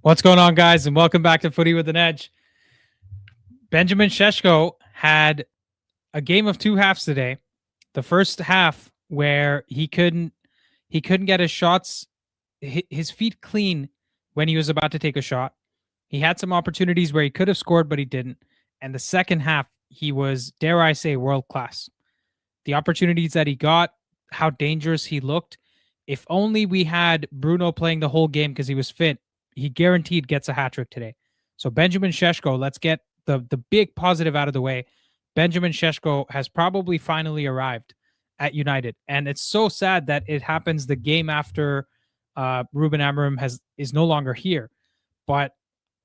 What's going on, guys, and welcome back to Footy with an Edge. Benjamin Shashko had a game of two halves today. The first half where he couldn't get his shots, his feet clean when he was about to take a shot. He had some opportunities where he could have scored, but he didn't. And the second half, he was, dare I say, world class. The opportunities that he got, how dangerous he looked. If only we had Bruno playing the whole game because he was fit, he guaranteed gets a hat trick today. So Benjamin Sheshko, let's get the big positive out of the way. Benjamin Sheshko has probably finally arrived at United, and it's so sad that it happens the game after Ruben Amorim is no longer here. But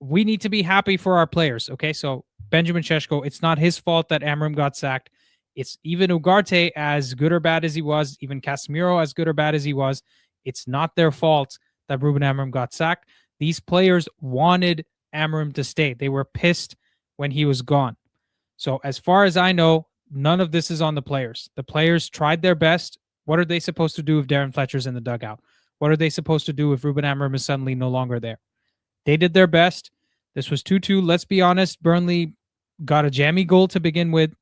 we need to be happy for our players. Okay, so Benjamin Sheshko, it's not his fault that Amorim got sacked. It's even Ugarte, as good or bad as he was, even Casemiro, as good or bad as he was. It's not their fault that Ruben Amorim got sacked. These players wanted Amorim to stay. They were pissed when he was gone. So as far as I know, none of this is on the players. The players tried their best. What are they supposed to do if Darren Fletcher's in the dugout? What are they supposed to do if Ruben Amorim is suddenly no longer there? They did their best. This was 2-2. Let's be honest, Burnley got a jammy goal to begin with.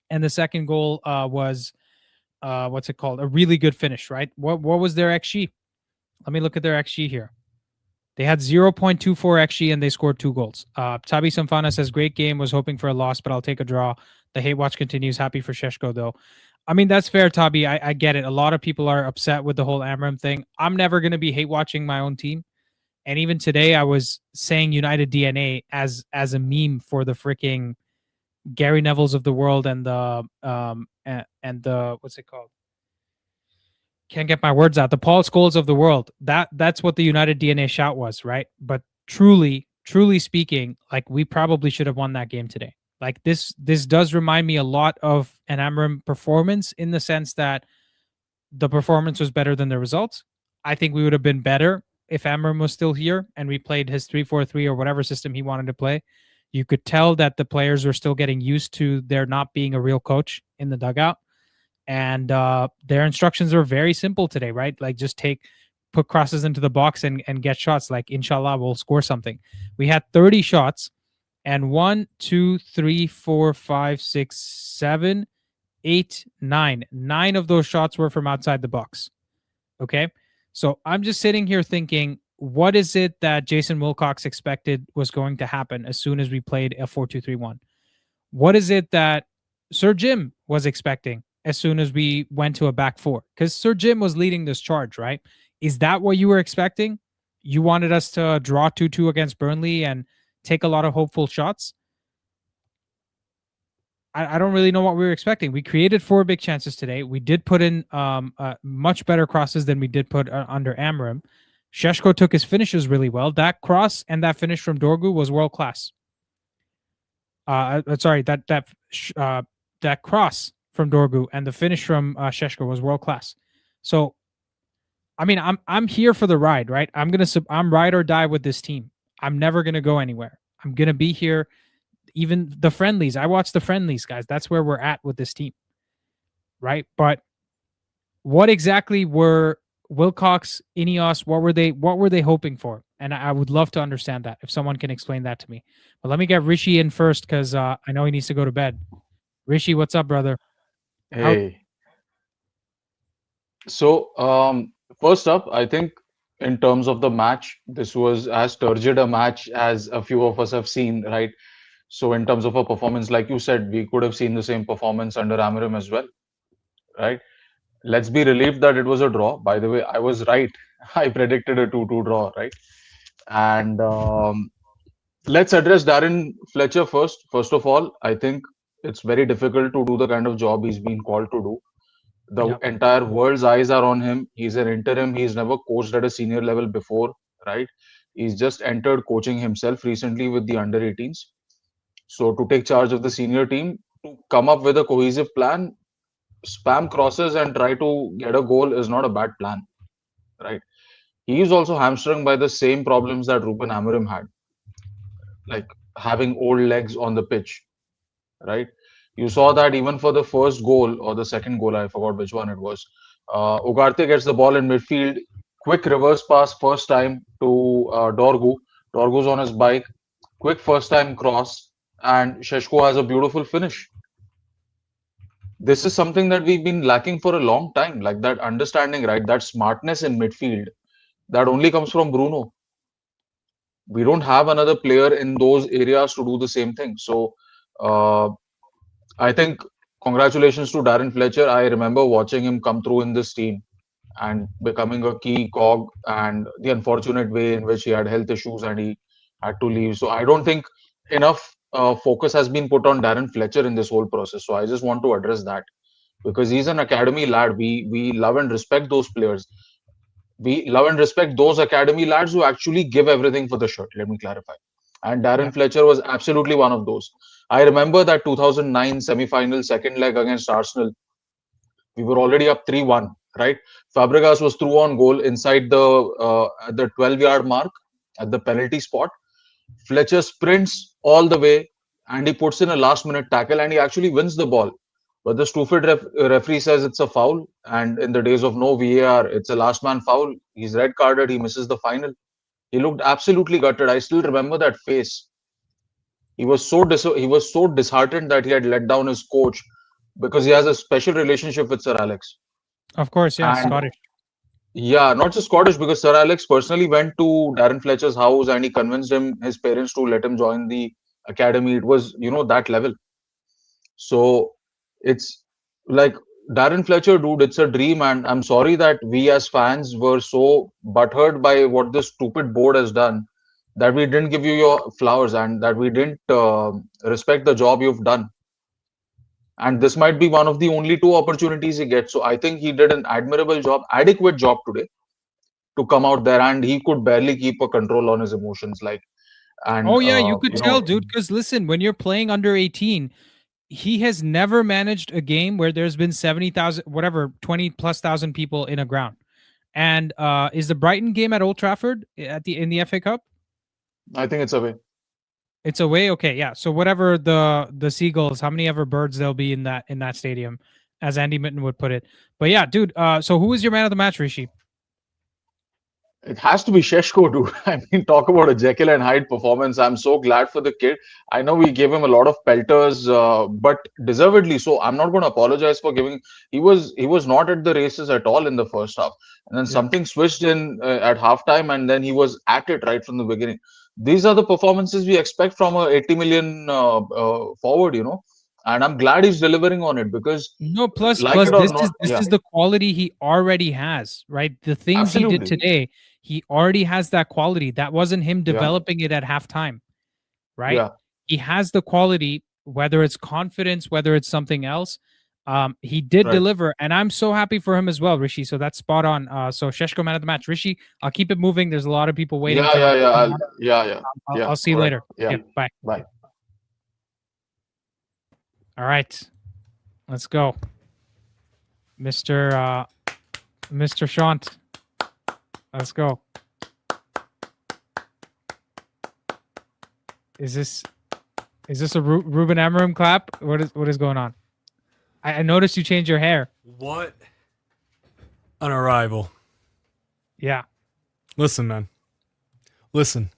And the second goal was, what's it called? A really good finish, right? What was their XG? Let me look at their XG here. They had 0.24 XG and they scored 2 goals. Tabi Samfana says, great game. Was hoping for a loss, but I'll take a draw. The hate watch continues. Happy for Sheshko, though. I mean, that's fair, Tabi. I get it. A lot of people are upset with the whole Amorim thing. I'm never going to be hate watching my own team. And even today, I was saying United DNA as a meme for the freaking Gary Neville's of the world and the what's it called? Can't get my words out. The Paul Scholes of the world. That's what the United DNA shout was, right? But truly speaking, like, we probably should have won that game today. Like, this does remind me a lot of an Amorim performance in the sense that the performance was better than the results. I think we would have been better if Amorim was still here and we played his 3-4-3 or whatever system he wanted to play. You could tell that the players were still getting used to there not being a real coach in the dugout. And their instructions were very simple today, right? Like, just put crosses into the box and get shots. Like, inshallah, we'll score something. We had 30 shots, and 1, 2, 3, 4, 5, 6, 7, 8, 9. 9 of those shots were from outside the box. Okay? So I'm just sitting here thinking, what is it that Jason Wilcox expected was going to happen as soon as we played a 4-2-3-1? What is it that Sir Jim was expecting as soon as we went to a back four? Because Sir Jim was leading this charge, right? Is that what you were expecting? You wanted us to draw 2-2 against Burnley and take a lot of hopeful shots? I don't really know what we were expecting. We created 4 big chances today. We did put in much better crosses than we did put under Amorim. Sheshko took his finishes really well. That cross and that finish from Dorgu was world class. Sorry, that cross from Dorgu and the finish from Sheshko was world class. So, I mean, I'm here for the ride, right? I'm ride or die with this team. I'm never gonna go anywhere. I'm gonna be here. Even the friendlies, I watch the friendlies, guys. That's where we're at with this team, right? But what exactly were Wilcox, Ineos, what were they hoping for? And I would love to understand that if someone can explain that to me. But let me get Rishi in first because I know he needs to go to bed. Rishi, what's up, brother? Hey, so first up, I think in terms of the match, this was as turgid a match as a few of us have seen, right? So in terms of a performance, like you said, we could have seen the same performance under Amorim as well, right? Let's be relieved that it was a draw. By the way, I was right. I predicted a 2-2 draw, right? And let's address Darren Fletcher first. First of all, I think it's very difficult to do the kind of job he's been called to do. The Yep. entire world's eyes are on him. He's an interim. He's never coached at a senior level before, right? He's just entered coaching himself recently with the under 18s. So to take charge of the senior team, to come up with a cohesive plan, spam crosses and try to get a goal is not a bad plan, right? He is also hamstrung by the same problems that Ruben Amorim had, like having old legs on the pitch, right? You saw that even for the first goal or the second goal, I forgot which one it was. Ugarte gets the ball in midfield, quick reverse pass first time to Dorgu. Dorgu's on his bike, quick first time cross, and Shashko has a beautiful finish. This is something that we've been lacking for a long time, like that understanding, right? That smartness in midfield that only comes from Bruno. We don't have another player in those areas to do the same thing. So uh, I think congratulations to Darren Fletcher. I remember watching him come through in this team and becoming a key cog, and the unfortunate way in which he had health issues and he had to leave. So I don't think enough focus has been put on Darren Fletcher in this whole process. So I just want to address that because he's an academy lad. We love and respect those players. We love and respect those academy lads who actually give everything for the shirt. Let me clarify. And Yeah. Darren Fletcher was absolutely one of those. I remember that 2009 semi-final second leg against Arsenal. We were already up 3-1, right? Fabregas was through on goal inside the 12-yard mark at the penalty spot. Fletcher sprints all the way and he puts in a last-minute tackle and he actually wins the ball. But the stupid referee says it's a foul, and in the days of no VAR, it's a last man foul. He's red carded. He misses the final. He looked absolutely gutted. I still remember that face. He was so disheartened that he had let down his coach because he has a special relationship with Sir Alex. Of course, yeah, And Scottish. yeah, not just Scottish, because Sir Alex personally went to Darren Fletcher's house and he convinced his parents to let him join the academy. It was, that level. So it's like Darren Fletcher, dude, it's a dream. And I'm sorry that we as fans were so butthurt by what this stupid board has done that we didn't give you your flowers and that we didn't respect the job you've done. And this might be one of the only two opportunities he gets. So I think he did an admirable job, adequate job today to come out there, and he could barely keep a control on his emotions. Oh yeah, you could tell, dude. Because listen, when you're playing under 18, he has never managed a game where there's been 70,000, whatever, 20 plus thousand people in a ground. And is the Brighton game at Old Trafford in the FA Cup? I think it's away. It's away. Okay, yeah. So whatever the Seagulls, how many ever birds there'll be in that stadium, as Andy Mitten would put it. But yeah, dude. So who was your man of the match, Rishi? It has to be Shashko, dude. I mean, talk about a Jekyll and Hyde performance. I'm so glad for the kid. I know we gave him a lot of pelters, but deservedly so. I'm not going to apologize for giving. He was not at the races at all in the first half, and then something switched in at halftime, and then he was at it right from the beginning. These are the performances we expect from a 80 million forward, and I'm glad he's delivering on it because, No, plus like it or this not, is the quality he already has, right? The things he did absolutely, today, he already has that quality. That wasn't him yeah, developing it at halftime, right? yeah, He has the quality, whether it's confidence, whether it's something else. He did right. deliver, and I'm so happy for him as well, Rishi. So that's spot on. So Sheshko man of the match, Rishi. I'll keep it moving. There's a lot of people waiting Yeah, for. yeah, yeah, yeah, yeah. I'll see you All right. later. Yeah. Okay, bye. Bye. All right, let's go, Mr. Shant. Let's go. Is this a Ruben Amorim clap? What is going on? I noticed you changed your hair. What an arrival. Yeah. Listen, man. Listen.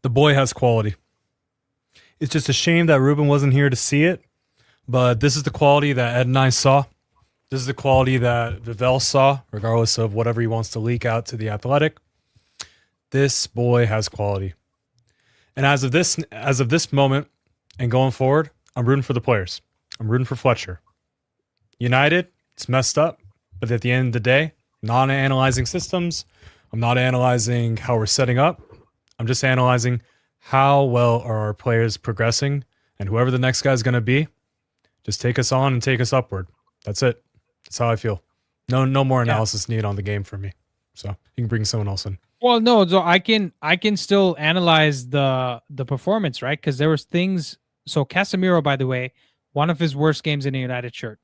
The boy has quality. It's just a shame that Ruben wasn't here to see it, but this is the quality that Ed and I saw. This is the quality that Vivell saw, regardless of whatever he wants to leak out to the Athletic. This boy has quality. And as of this moment and going forward, I'm rooting for the players. I'm rooting for Fletcher. United, it's messed up, but at the end of the day, I'm not analyzing systems. I'm not analyzing how we're setting up. I'm just analyzing how well are our players progressing, and whoever the next guy is going to be, just take us on and take us upward. That's it. That's how I feel. No more analysis needed on the game for me. So you can bring someone else in. Well, no, so I can still analyze the performance, right? Because there was things. So Casemiro, by the way, one of his worst games in a United shirt,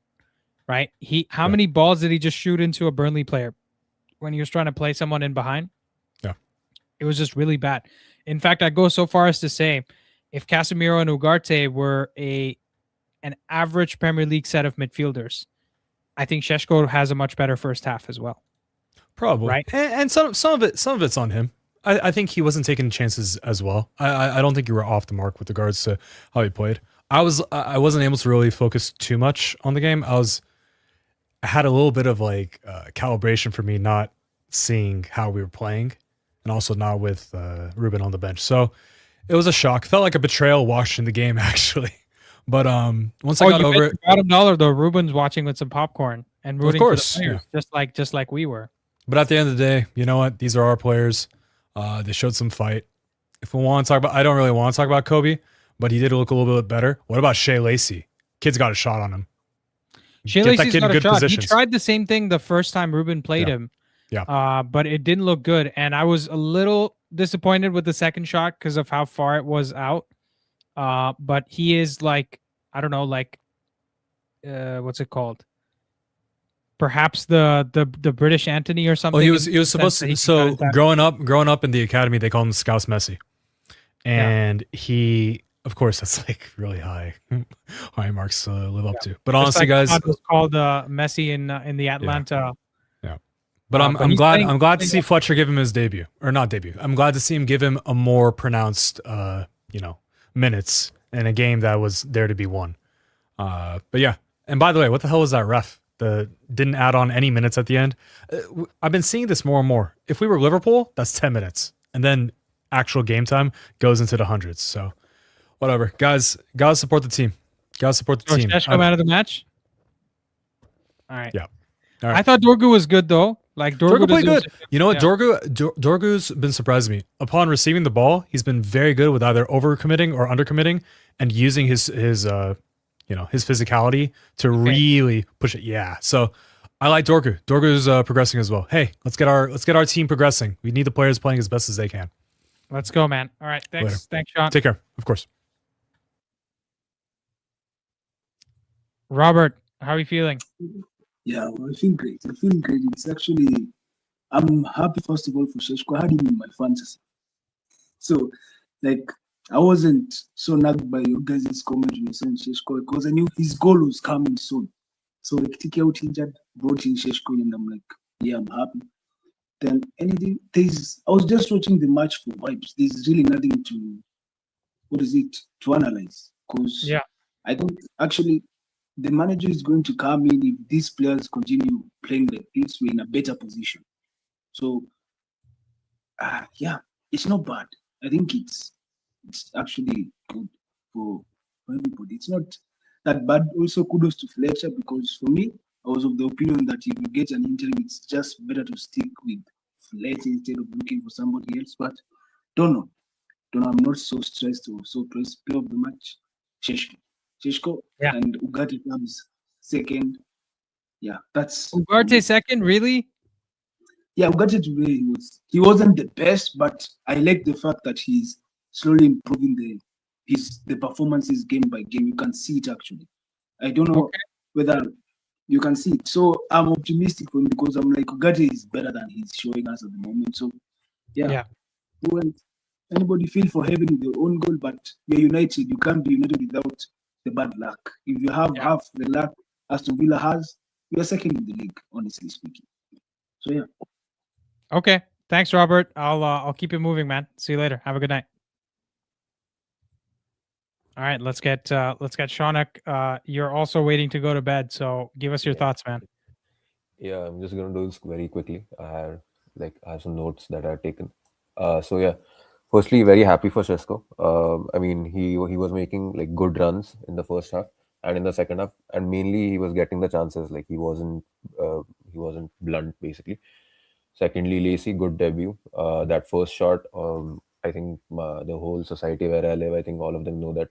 right? How many balls did he just shoot into a Burnley player when he was trying to play someone in behind? Yeah, it was just really bad. In fact, I go so far as to say, if Casemiro and Ugarte were an average Premier League set of midfielders, I think Sheshko has a much better first half as well. Probably, Right. and some of it's on him. I think he wasn't taking chances as well. I don't think you were off the mark with regards to how he played. I wasn't able to really focus too much on the game. I had a little bit of like calibration for me not seeing how we were playing, and also not with Ruben on the bench. So it was a shock. Felt like a betrayal watching the game actually. But once I got over it, bottom dollar though, Ruben's watching with some popcorn and rooting course, for the players, just like we were. but at the end of the day, you know what? These are our players. They showed some fight. If we want to talk about, I don't really want to talk about Kobe, but he did look a little bit better. What about Shea Lacey? Kid's got a shot on him. Shea Lacey's got a shot. He tried the same thing the first time Ruben played him. Yeah. But it didn't look good. And I was a little disappointed with the second shot because of how far it was out. But he is like, I don't know, like, what's it called? Perhaps the British Anthony or something. Well, he was supposed to. So growing up in the academy, they call him Scouse Messi, and he, of course, that's like really high marks to live up to. But honestly, guys, it was called Messi in the Atlanta. Yeah. But I'm glad to see Fletcher give him his debut, or not debut. I'm glad to see him give him a more pronounced, minutes in a game that was there to be won. But yeah. And by the way, what the hell was that ref? Didn't add on any minutes at the end. I've been seeing this more and more. If we were Liverpool, that's 10 minutes, and then actual game time goes into the hundreds. So whatever, guys, gotta support the team. Gotta support the team. Shashko man of the match. All right. Yeah. All right. I thought Dorgu was good though. Like Dorgu played good. You know what? Dorgu's been surprising me. Upon receiving the ball, he's been very good with either overcommitting or undercommitting, and using his physicality to really push it. Yeah. So I like Dorgu. Dorgu's progressing as well. Hey, let's get our team progressing. We need the players playing as best as they can. Let's go, man. All right. Thanks. Later. Thanks, Sean. Take care. Of course. Robert, how are you feeling? Yeah, I feel great. It's actually, I'm happy first of all for Shashko. I had him in my fantasy. So, like, I wasn't so nagged by your guys' comment when you saying Shashko because I knew his goal was coming soon. So, like, take out injured, brought in Shashko, and I'm like, yeah, I'm happy. Then I was just watching the match for vibes. There's really nothing to analyze. Because I think actually the manager is going to come in if these players continue playing like this, we're in a better position. So, it's not bad. I think it's actually good for everybody. It's not that bad. Also, kudos to Fletcher because for me, I was of the opinion that if you get an interim, it's just better to stick with Fletcher instead of looking for somebody else. But don't know. I'm not so stressed or so pressed. Play of the match, Shashko and Ugarte comes second. Yeah, that's Ugarte second, really? Yeah, Ugarte today he wasn't the best, but I like the fact that he's slowly improving the performances game by game. You can see it actually. I don't know whether you can see it. So I'm optimistic for him because I'm like Ugarte is better than he's showing us at the moment. So yeah. Anybody feel for having their own goal, but you're United. You can't be United without the bad luck. If you have half the luck Aston Villa has, you're second in the league, honestly speaking. So yeah. Okay. Thanks, Robert. I'll keep it moving, man. See you later. Have a good night. All right, let's get Shaunak. You're also waiting to go to bed, so give us your thoughts, man. Yeah, I'm just gonna do this very quickly. I have some notes that I've taken. Firstly, very happy for Sesko. I mean, he was making like good runs in the first half and in the second half, and mainly he was getting the chances. Like he wasn't blunt basically. Secondly, Lacey, good debut. That first shot, I think the whole society where I live, I think all of them know that.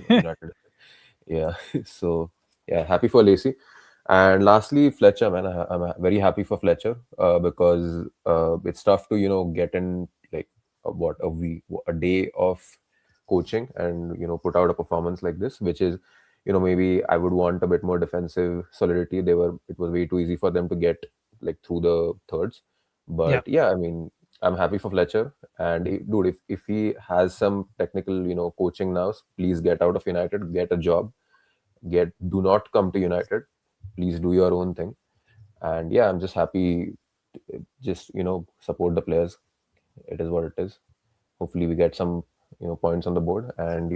United. Yeah. So yeah, happy for Lacey. And lastly, Fletcher, man, I'm very happy for Fletcher because it's tough to get in like a day of coaching and put out a performance like this, which is maybe I would want a bit more defensive solidity. It was way too easy for them to get like through the thirds, but yeah, I mean, I'm happy for Fletcher. And dude, if he has some technical coaching now, please get out of United, get a job, do not come to United, please do your own thing. And yeah, I'm just happy just support the players. It is what it is. Hopefully we get some points on the board, and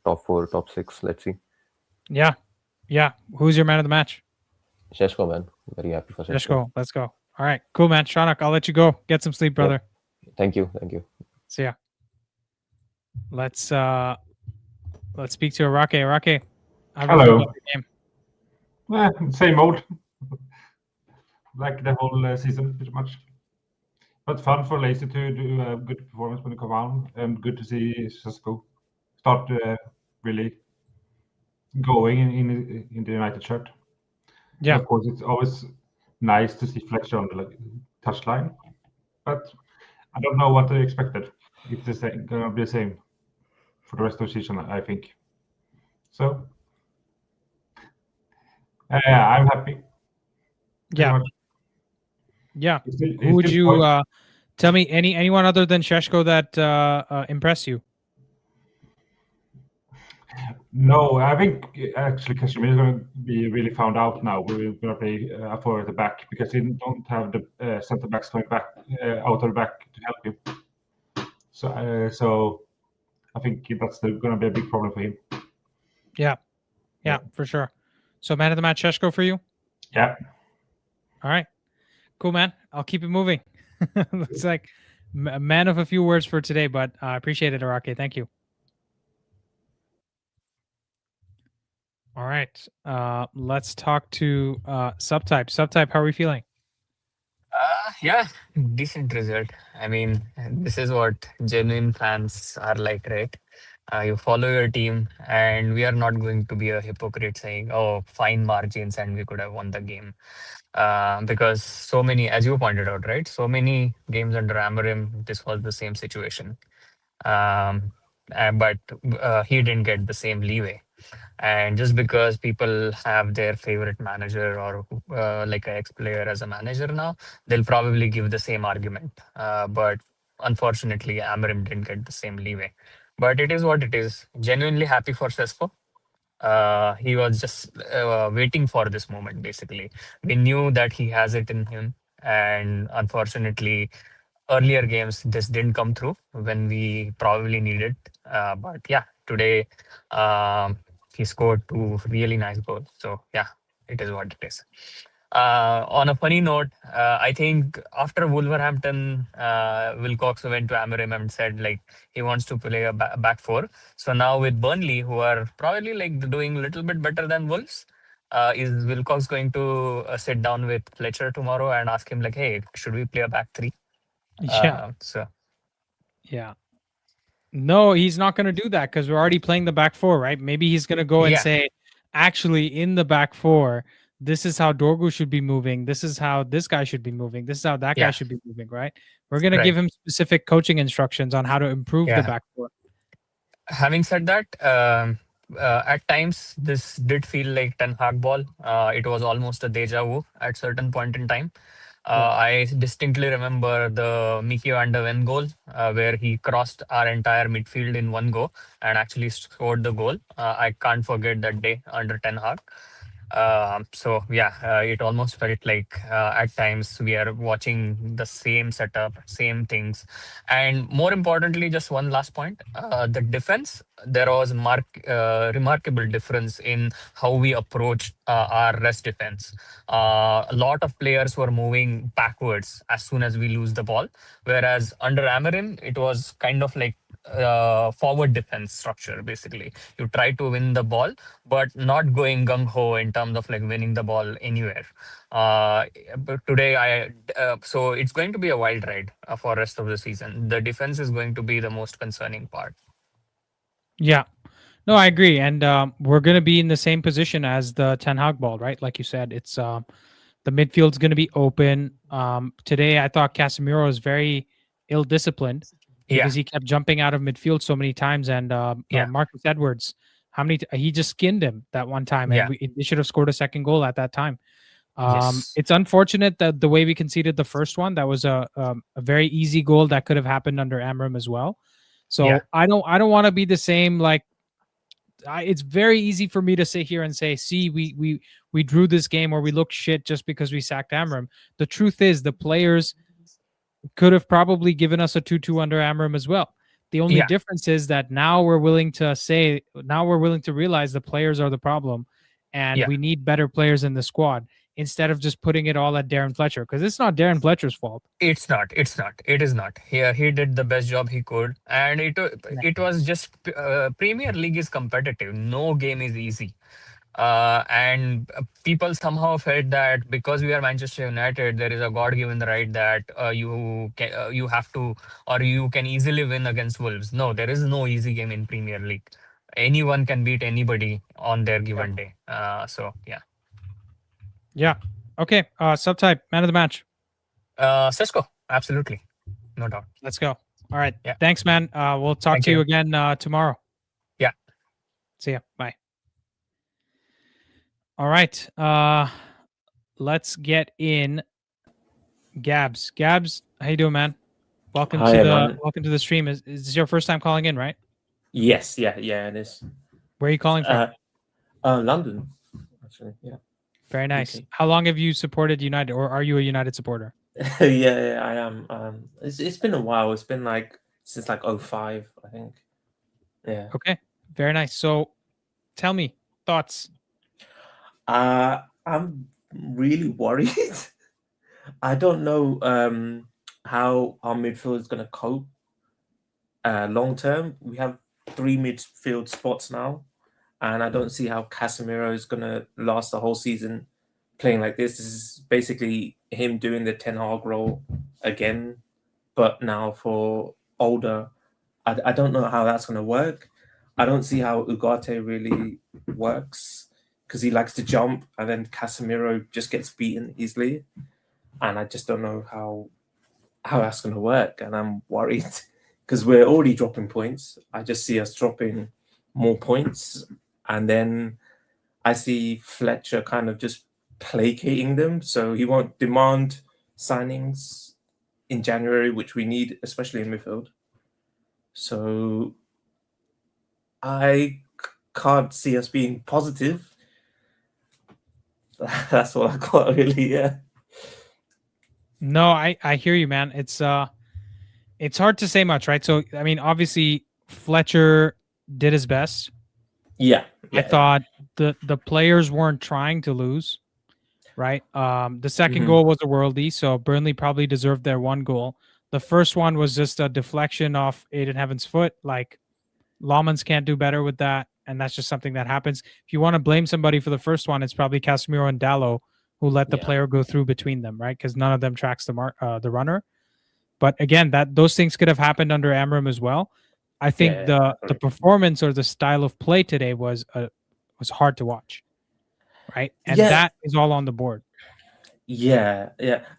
top 4, top 6. Let's see. Yeah. Who's your man of the match? Shashko, man. Very happy for Shashko. Let's go. All right, cool, man. Shanak, I'll let you go. Get some sleep, brother. Yep. Thank you. See ya. Let's speak to Arake. Arake, how do you feel about the game? Same old, like the whole season, pretty much. But fun for Lazy to do a good performance when they come on, and good to see Sesko start really going in the United shirt. Yeah. And of course, it's always nice to see Fletcher on the touchline, but I don't know what they expected. It's gonna be the same for the rest of the season, I think. So I'm happy. Yeah. Who would you tell me? Anyone other than Shashko that impressed you? No, I think actually Kashmir is going to be really found out now. We're going to play for the back because he don't have the centre backs coming back out of the back to help him. So I think that's going to be a big problem for him. Yeah, for sure. So man of the match, Shashko, for you? Yeah. All right. Cool, man. I'll keep it moving. Looks like a man of a few words for today, but I appreciate it, Arake. Thank you. All right. Let's talk to Subtype. Subtype, how are we feeling? Yeah, decent result. I mean, this is what genuine fans are like, right? You follow your team, and we are not going to be a hypocrite saying, "Oh, fine margins, and we could have won the game." Because so many, as you pointed out, right? So many games under Amorim, this was the same situation. But he didn't get the same leeway. And just because people have their favorite manager or like an ex-player as a manager now, they'll probably give the same argument. But unfortunately, Amorim didn't get the same leeway. But it is what it is. Genuinely happy for Sesko. He was just waiting for this moment, basically. We knew that he has it in him. And unfortunately, earlier games, this didn't come through when we probably needed. But yeah, today, he scored 2 really nice goals. So yeah, it is what it is. On a funny note, I think after Wolverhampton, Wilcox went to Amorim and said like he wants to play a back 4. So now with Burnley, who are probably like doing a little bit better than Wolves, is Wilcox going to sit down with Fletcher tomorrow and ask him like, hey, should we play a back 3? Yeah. No, he's not going to do that because we're already playing the back 4, right? Maybe he's going to go and say, actually, in the back 4, this is how Dorgu should be moving. This is how this guy should be moving. This is how that guy should be moving, right? We're going to give him specific coaching instructions on how to improve the back 4. Having said that, at times, this did feel like Ten Hag ball. It was almost a deja vu at certain point in time. I distinctly remember the Mickey van der Ven goal where he crossed our entire midfield in one go and actually scored the goal. I can't forget that day under Ten Hag. It almost felt like at times we are watching the same setup, same things. And more importantly, just one last point, the defense, there was remarkable difference in how we approached our rest defense. A lot of players were moving backwards as soon as we lose the ball, whereas under Amorim, it was kind of like forward defense structure. Basically, you try to win the ball but not going gung-ho in terms of like winning the ball anywhere. But today so it's going to be a wild ride for rest of the season. The defense is going to be the most concerning part. Yeah, no, I agree. And we're going to be in the same position as the Ten Hag ball, right? Like you said, it's the midfield's going to be open. Today, I thought Casemiro was very ill-disciplined because he kept jumping out of midfield so many times. And Marcus Edwards, he just skinned him that one time, and they should have scored a second goal at that time. It's unfortunate that the way we conceded the first one, that was a very easy goal that could have happened under Amorim as well. So I don't want to be the same like it's very easy for me to sit here and say, see, we drew this game or we looked shit just because we sacked Amorim. The truth is the players could have probably given us a 2-2 under Amorim as well. The only Yeah. difference is that now we're willing to realize the players are the problem and Yeah. we need better players in the squad instead of just putting it all at Darren Fletcher, because it's not Darren Fletcher's fault. It's not. It's not. It is not. He did the best job he could, and it was just Premier League is competitive. No game is easy. And people somehow felt that because we are Manchester United, there is a God-given right that you have to, or you can easily win against Wolves. No, there is no easy game in Premier League. Anyone can beat anybody on their given day. So yeah. Yeah. Okay. Subtype, man of the match. Sesko, absolutely, no doubt. Let's go. All right. Yeah. Thanks, man. We'll talk Thank to you you. again tomorrow. Yeah. See ya. Bye. All right. Let's get in Gabs. Gabs, how you doing, man? Welcome Hi, man. welcome to the stream. Is this your first time calling in, right? Yes, yeah, it is. Where are you calling from? London, actually, yeah. Very nice. UK. How long have you supported United, or are you a United supporter? Yeah, I am. It's been a while. It's been like since like 05, I think. Yeah. Okay. Very nice. So tell me, thoughts. I'm really worried. I don't know how our midfield is gonna cope long term. We have 3 midfield spots now, and I don't see how Casemiro is gonna last the whole season playing like this. This is basically him doing the Ten Hag role again, but now for older. I don't know how that's gonna work. I don't see how Ugarte really works because he likes to jump, and then Casemiro just gets beaten easily, and I just don't know how that's gonna work, and I'm worried. Because we're already dropping points. I just see us dropping more points. And then I see Fletcher kind of just placating them. So he won't demand signings in January, which we need, especially in midfield. So I can't see us being positive. That's all I got, really, yeah. No, I hear you, man. It's hard to say much, right? So, I mean, obviously, Fletcher did his best. Yeah. I thought the players weren't trying to lose, right? The second goal was a worldie, so Burnley probably deserved their 1 goal. The first one was just a deflection off Aiden Heaven's foot. Like, Lawmans can't do better with that, and that's just something that happens. If you want to blame somebody for the first one, it's probably Casemiro and Dallo who let the player go through between them, right? Because none of them tracks the runner. But again, those things could have happened under Amorim as well. I think the performance or the style of play today was hard to watch, right? And that is all on the board. Yeah.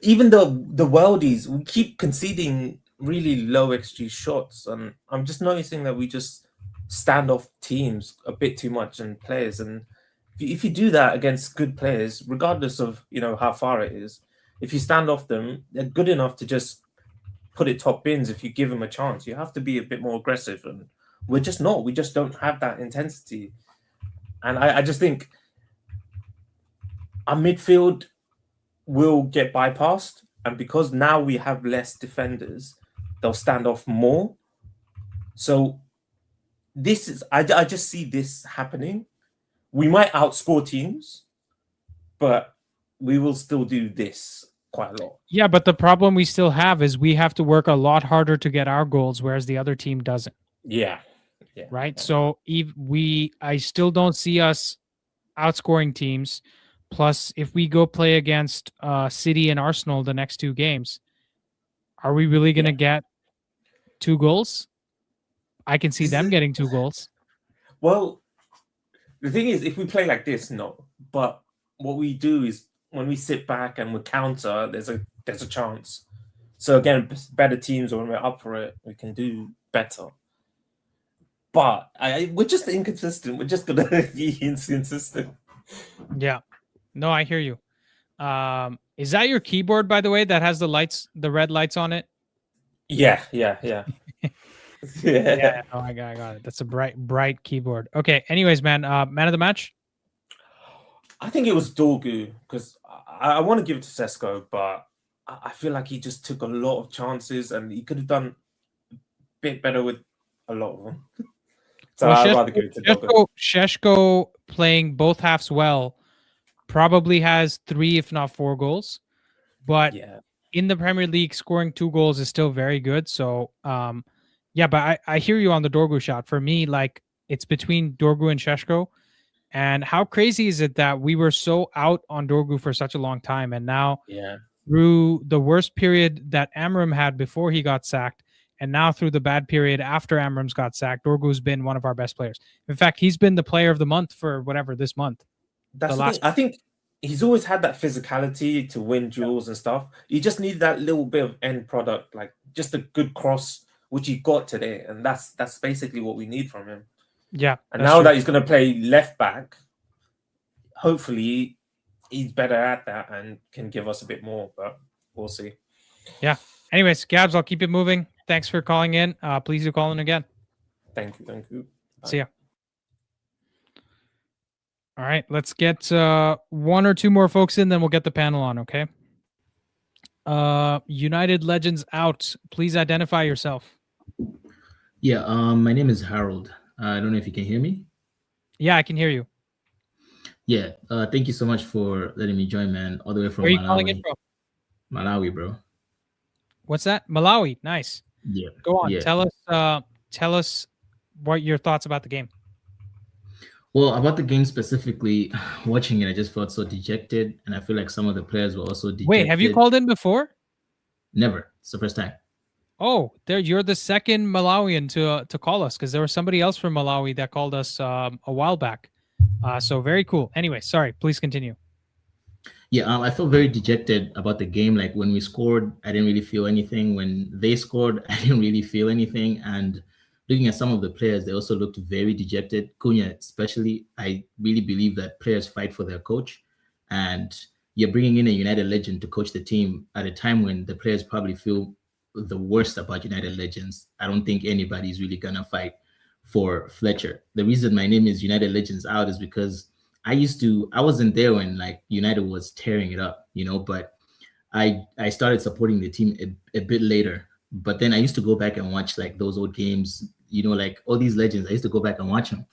Even the worldies, we keep conceding really low XG shots, and I'm just noticing that we just stand off teams a bit too much and players. And if you do that against good players, regardless of how far it is, if you stand off them, they're good enough to just put it top bins if you give them a chance. You have to be a bit more aggressive, and we're just not. We just don't have that intensity. And I just think our midfield will get bypassed, and because now we have less defenders, they'll stand off more. So this is I just see this happening. We might outscore teams, but we will still do this quite a lot. Yeah, but the problem we still have is we have to work a lot harder to get our goals, whereas the other team doesn't. Yeah. Right. Yeah. So I still don't see us outscoring teams. Plus, if we go play against City and Arsenal the next 2 games, are we really going to get 2 goals? I can see them getting 2 goals. Well, the thing is, if we play like this, no. But what we do is when we sit back and we counter, there's a chance. So again, better teams, when we're up for it, we can do better. But we're just inconsistent. We're just gonna be inconsistent. Yeah. No, I hear you. Is that your keyboard, by the way, that has the red lights on it? Yeah. Yeah. Oh, I got it. That's a bright keyboard. Okay. Anyways, man. Man of the match. I think it was Dorgu because I want to give it to Sesko, but I feel like he just took a lot of chances and he could have done a bit better with a lot of them. So I'd rather give it to Dorgu. Shashko playing both halves well, probably has 3, if not 4 goals. But in the Premier League, scoring 2 goals is still very good. So, yeah, but I hear you on the Dorgu shot. For me, like, it's between Dorgu and Shashko. And how crazy is it that we were so out on Dorgu for such a long time, and now through the worst period that Amorim had before he got sacked, and now through the bad period after Amorim's got sacked, Dorgu's been one of our best players. In fact, he's been the player of the month for this month. That's the thing. I think he's always had that physicality to win duels and stuff. You just need that little bit of end product, like just a good cross, which he got today, and that's basically what we need from him. Yeah. And now that he's going to play left back, hopefully he's better at that and can give us a bit more, but we'll see. Yeah. Anyways, Gabs, I'll keep it moving. Thanks for calling in. Please do call in again. Thank you. Bye. See ya. All right. Let's get 1 or 2 more folks in, then we'll get the panel on, okay? United Legends out. Please identify yourself. Yeah, my name is Harold. I don't know if you can hear me. Yeah, I can hear you. Yeah, thank you so much for letting me join, man. All the way from Where are you Malawi. calling in from? Malawi, bro. What's that? Malawi. Nice. Yeah. Go on. Yeah. Tell us what your thoughts about the game. Well, about the game specifically, watching it, I just felt so dejected, and I feel like some of the players were also dejected. Wait, have you called in before? Never. It's the first time. Oh, you're the second Malawian to call us, because there was somebody else from Malawi that called us a while back. So very cool. Anyway, sorry. Please continue. Yeah, I felt very dejected about the game. Like when we scored, I didn't really feel anything. When they scored, I didn't really feel anything. And looking at some of the players, they also looked very dejected. Cunha, especially, I really believe that players fight for their coach. And you're bringing in a United legend to coach the team at a time when the players probably feel the worst about United Legends. I don't think anybody's really gonna fight for Fletcher. The reason my name is United Legends out is because I wasn't there when like United was tearing it up, but I started supporting the team a bit later. But then I used to go back and watch like those old games, like all these legends. I used to go back and watch them.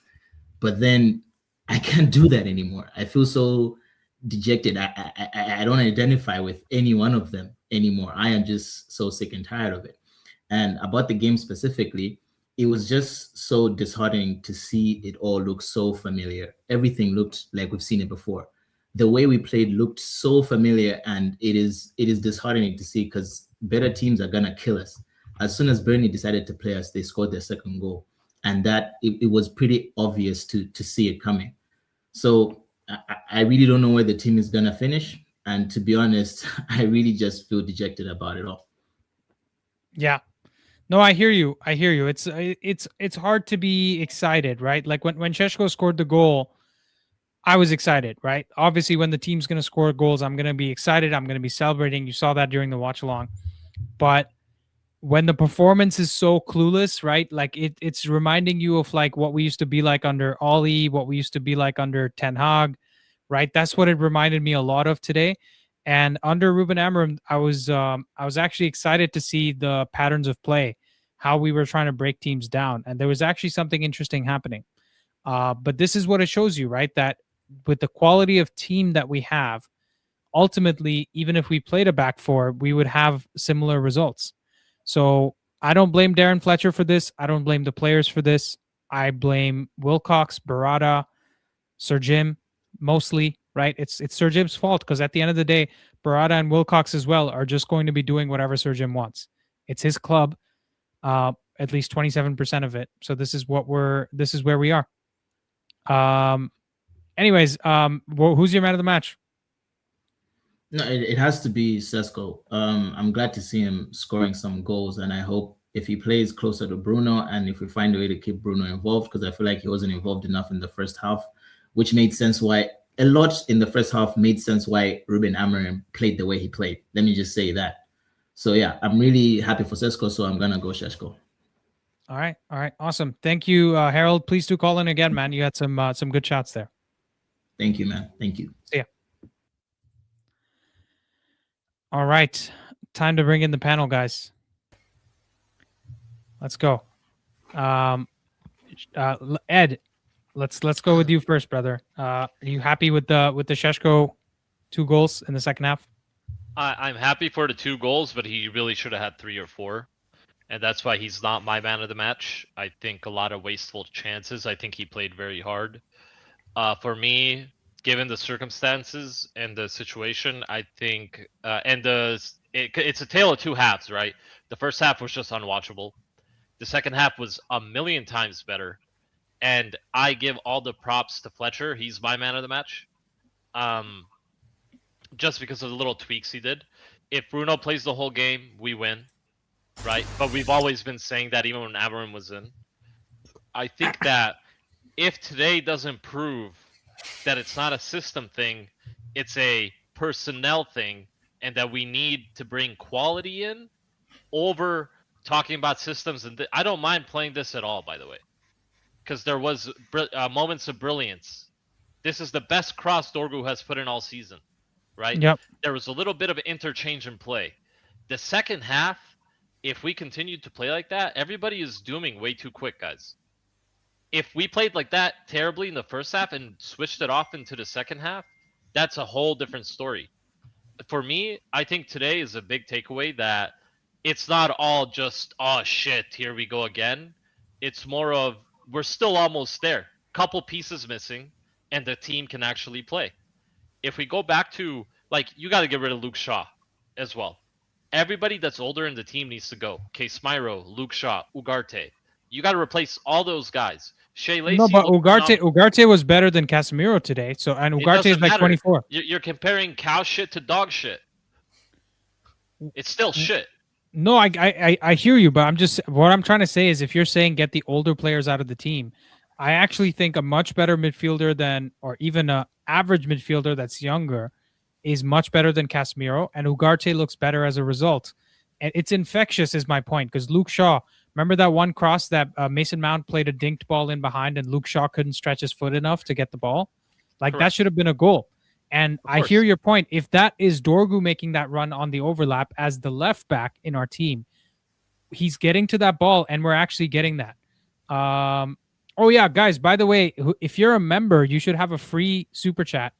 But then I can't do that anymore. I feel so dejected. I don't identify with any one of them anymore. I am just so sick and tired of it. And about the game specifically, it was just so disheartening to see it all look so familiar. Everything looked like we've seen it before. The way we played looked so familiar, and it is disheartening to see because better teams are gonna kill us. As soon as Burnley decided to play us, they scored their second goal, and that it was pretty obvious to see it coming. So I really don't know where the team is gonna finish, and to be honest, I really just feel dejected about it all. Yeah. No, I hear you. It's hard to be excited, right? Like when Shashko scored the goal, I was excited, right? Obviously, when the team's going to score goals, I'm going to be excited. I'm going to be celebrating. You saw that during the watch along. But when the performance is so clueless, right? Like it's reminding you of like what we used to be like under Ollie, what we used to be like under Ten Hag, right? That's what it reminded me a lot of today. And under Ruben Amorim, I was actually excited to see the patterns of play, how we were trying to break teams down. And there was actually something interesting happening. But this is what it shows you, right? That with the quality of team that we have, ultimately, even if we played a back four, we would have similar results. So I don't blame Darren Fletcher for this. I don't blame the players for this. I blame Wilcox, Barada, Sir Jim, mostly, right? It's Sir Jim's fault because at the end of the day, Barada and Wilcox as well are just going to be doing whatever Sir Jim wants. It's his club, at least 27% of it. So this is where we are. Anyways, who's your man of the match? No, it has to be Sesko. I'm glad to see him scoring some goals, and I hope if he plays closer to Bruno and if we find a way to keep Bruno involved, because I feel like he wasn't involved enough in the first half, which made sense why a lot in the first half made sense why Ruben Amorim played the way he played. Let me just say that. So yeah, I'm really happy for Sesko, so I'm gonna go Shashko. All right. Awesome. Thank you, Harold. Please do call in again, man. You had some good shots there. Thank you, man. Thank you. See ya. All right. Time to bring in the panel, guys. Let's go. Ed, let's go with you first, brother. Are you happy with the Shashko 2 goals in the second half? I'm happy for the 2 goals, but he really should have had 3 or 4. And that's why he's not my man of the match. I think a lot of wasteful chances. I think he played very hard. For me, given the circumstances and the situation, I think, it's a tale of 2 halves, right? The first half was just unwatchable. The second half was a million times better. And I give all the props to Fletcher. He's my man of the match. Just because of the little tweaks he did. If Bruno plays the whole game, we win. Right, but we've always been saying that even when Amorim was in. I think that if today doesn't prove that it's not a system thing, it's a personnel thing, and that we need to bring quality in over talking about systems, and I don't mind playing this at all, by the way, because there was moments of brilliance. This is the best cross Dorgu has put in all season, right? Yep. There was a little bit of interchange in play. The second half, if we continue to play like that, everybody is dooming way too quick, guys. If we played like that terribly in the first half and switched it off into the second half, that's a whole different story. For me, I think today is a big takeaway that it's not all just, oh shit, here we go again. It's more of, we're still almost there. Couple pieces missing, and the team can actually play. If we go back to, like, you got to get rid of Luke Shaw as well. Everybody that's older in the team needs to go. Case Smyro, Luke Shaw, Ugarte. You got to replace all those guys. Shea Lacey. No, but Ugarte was better than Casemiro today. So, and Ugarte is like matter. 24. You're comparing cow shit to dog shit. It's still shit. No, I hear you, but what I'm trying to say is, if you're saying get the older players out of the team, I actually think a much better midfielder or even a average midfielder that's younger is much better than Casemiro, and Ugarte looks better as a result. And it's infectious is my point, because Luke Shaw, remember that one cross that Mason Mount played a dinked ball in behind and Luke Shaw couldn't stretch his foot enough to get the ball? Like, Correct. That should have been a goal. And I hear your point. If that is Dorgu making that run on the overlap as the left back in our team, he's getting to that ball, and we're actually getting that. Oh, yeah, guys, by the way, if you're a member, you should have a free super chat.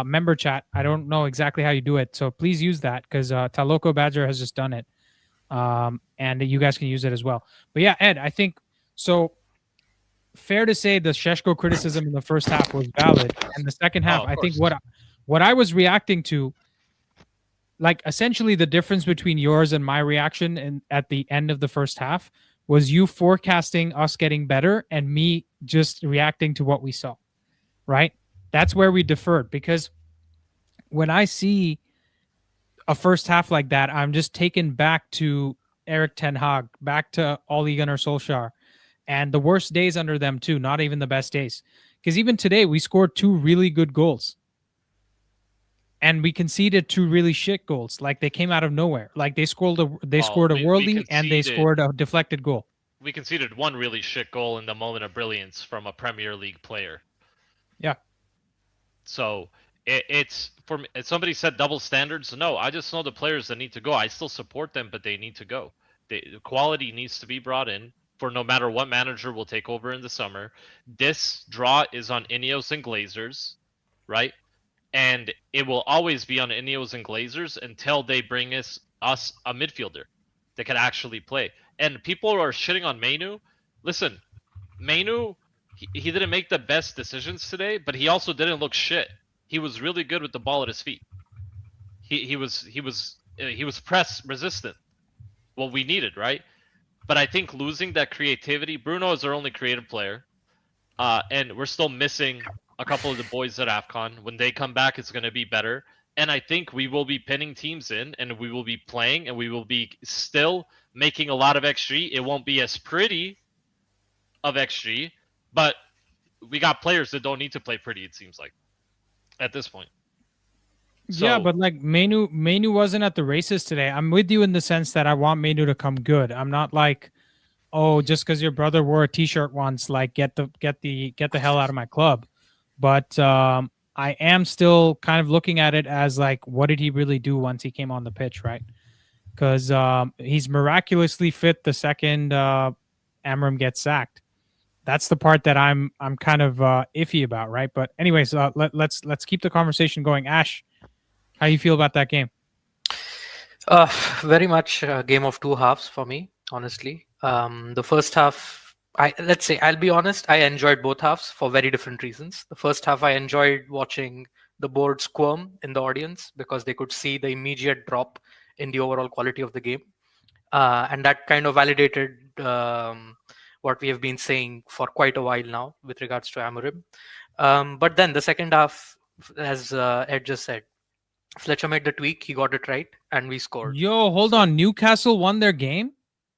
Member chat. I don't know exactly how you do it, so please use that, because Taloko Badger has just done it, and you guys can use it as well. But yeah, Ed, I think so. Fair to say the Shashko criticism in the first half was valid, and the second half, I think what I was reacting to, like, essentially the difference between yours and my reaction at the end of the first half was you forecasting us getting better and me just reacting to what we saw, right? That's where we deferred, because when I see a first half like that, I'm just taken back to Erik ten Hag, back to Ole Gunnar Solskjaer, and the worst days under them too, not even the best days. Because even today, we scored 2 really good goals. And we conceded 2 really shit goals. Like, they came out of nowhere. Like, they scored a worldie and they scored a deflected goal. We conceded 1 really shit goal in the moment of brilliance from a Premier League player. Yeah. So it's for me. Somebody said double standards. No, I just know the players that need to go. I still support them, but they need to go. The quality needs to be brought in for no matter what manager will take over in the summer. This draw is on Ineos and Glazers, right? And it will always be on Ineos and Glazers until they bring us a midfielder that can actually play. And people are shitting on Mainu. Listen, Mainu, he didn't make the best decisions today, but he also didn't look shit. He was really good with the ball at his feet. He was press resistant. What we needed, right? But I think losing that creativity, Bruno is our only creative player, and we're still missing a couple of the boys at AFCON. When they come back, it's going to be better. And I think we will be pinning teams in, and we will be playing, and we will be still making a lot of XG. It won't be as pretty of XG, but we got players that don't need to play pretty, it seems like, at this point. So, yeah, but like Mainu wasn't at the races today. I'm with you in the sense that I want Mainu to come good. I'm not like oh, just because your brother wore a T-shirt once, like get the hell out of my club. But I am still kind of looking at it as like, what did he really do once he came on the pitch, right? Because he's miraculously fit the second Amorim gets sacked. That's the part that I'm kind of iffy about, right? But anyways, let's keep the conversation going. Ash, how you feel about that game? Very much a game of two halves for me, honestly. The first half, I'll be honest, I enjoyed both halves for very different reasons. The first half, I enjoyed watching the board squirm in the audience because they could see the immediate drop in the overall quality of the game. And that kind of validated what we have been saying for quite a while now with regards to Amorim. But then the second half, as Ed just said, Fletcher made the tweak, he got it right, and we scored. Yo, hold on. Newcastle won their game?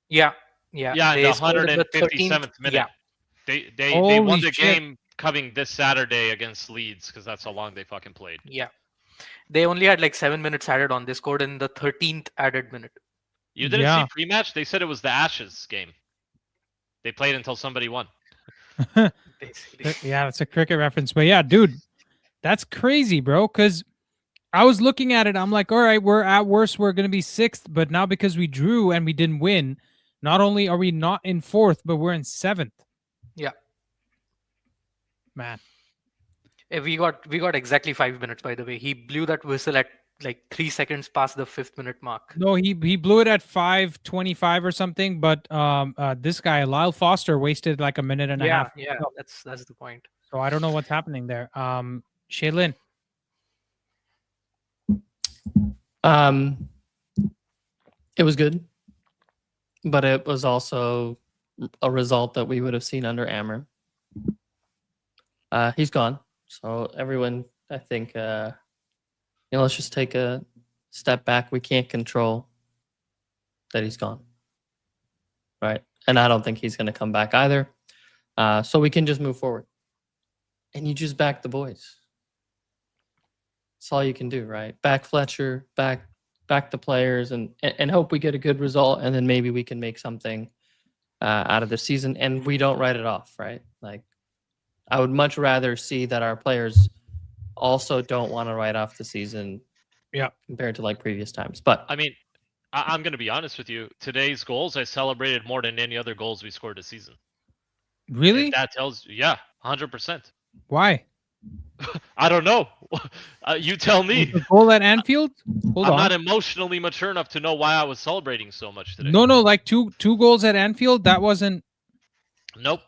Yeah. Yeah, in the scored in 157th minute. Yeah. They Holy won the shit. game coming this Saturday against Leeds because that's how long they fucking played. Yeah. They only had like 7 minutes added on. They scored in the 13th added minute. You didn't Yeah. see pre-match? They said it was the Ashes game. They played until somebody won. Basically. Yeah, it's a cricket reference. But yeah, dude, that's crazy, bro. Because I was looking at it. I'm like, all right, we're at worst, we're going to be 6th. But now because we drew and we didn't win, not only are we not in 4th, but we're in 7th. Yeah. Man. We got exactly 5 minutes, by the way. He blew that whistle at like 3 seconds past the 5th minute mark. No, he blew it at 5:25 or something. But this guy, Lyle Foster, wasted like a minute and a half. Yeah, that's the point. So I don't know what's happening there. Shaylin. It was good, but it was also a result that we would have seen under Amorim. He's gone, so everyone, I think, let's just take a step back. We can't control that he's gone, right? And I don't think he's going to come back either. So we can just move forward, and you just back the boys. That's all you can do, right? Back Fletcher, back the players, and hope we get a good result, and then maybe we can make something out of the season, and we don't write it off, right? Like, I would much rather see that our players also don't want to write off the season, compared to like previous times. But I mean, I'm going to be honest with you. Today's goals, I celebrated more than any other goals we scored this season. Really? If that tells you, yeah, 100%. Why? I don't know. You tell me. The goal at Anfield? Hold I'm on. not emotionally mature enough to know why I was celebrating so much today. No, like two goals at Anfield. That wasn't. Nope.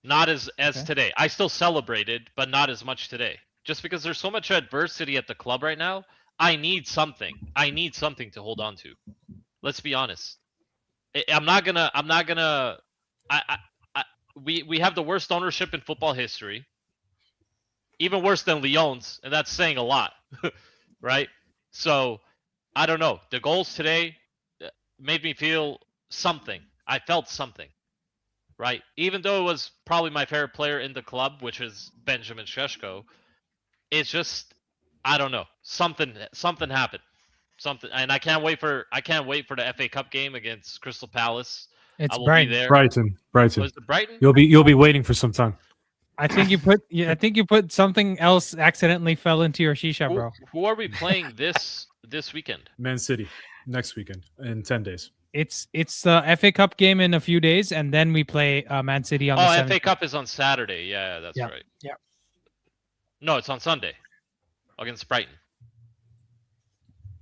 Not as today. I still celebrated, but not as much today. Just because there's so much adversity at the club right now, I need something. I need something to hold on to. Let's be honest. I'm not gonna. We have the worst ownership in football history. Even worse than Lyon's, and that's saying a lot, right? So, I don't know. The goals today made me feel something. I felt something, right? Even though it was probably my favorite player in the club, which is Benjamin Shashko, it's just, I don't know. Something happened. Something, and I can't wait for the FA Cup game against Crystal Palace. It's I will Brighton. be there. Brighton. Was it Brighton? You'll be waiting for some time. I think you put something else accidentally fell into your shisha, bro. Who are we playing this weekend? Man City next weekend in 10 days. It's the FA Cup game in a few days, and then we play Man City on the 7th. FA Cup is on Saturday. Yeah, that's right. Yeah. No, it's on Sunday against Brighton.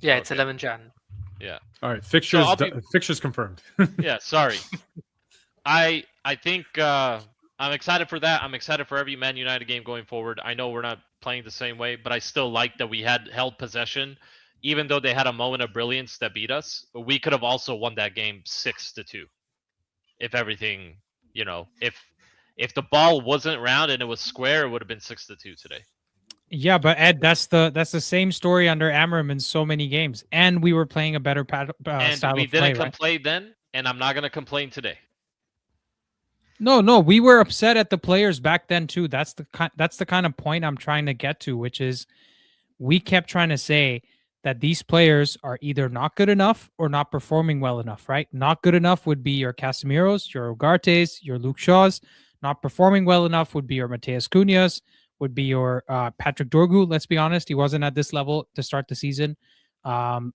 Yeah, it's Okay. 11 Jan. Yeah. All right, fixtures I'll be- fixtures confirmed. Yeah, sorry. I think I'm excited for that. I'm excited for every Man United game going forward. I know we're not playing the same way, but I still like that we had held possession, even though they had a moment of brilliance that beat us. We could have also won that game 6-2, if everything, if the ball wasn't round and it was square, it would have been 6-2 today. Yeah, but Ed, that's the same story under Amorim in so many games, and we were playing a better And style we of play. didn't Right? complain then, and I'm not going to complain today. No, we were upset at the players back then too. That's the kind of point I'm trying to get to, which is we kept trying to say that these players are either not good enough or not performing well enough, right? Not good enough would be your Casemiros, your Ugartes, your Luke Shaws. Not performing well enough would be your Mateus Cunhas, would be your Patrick Dorgu. Let's be honest, he wasn't at this level to start the season. And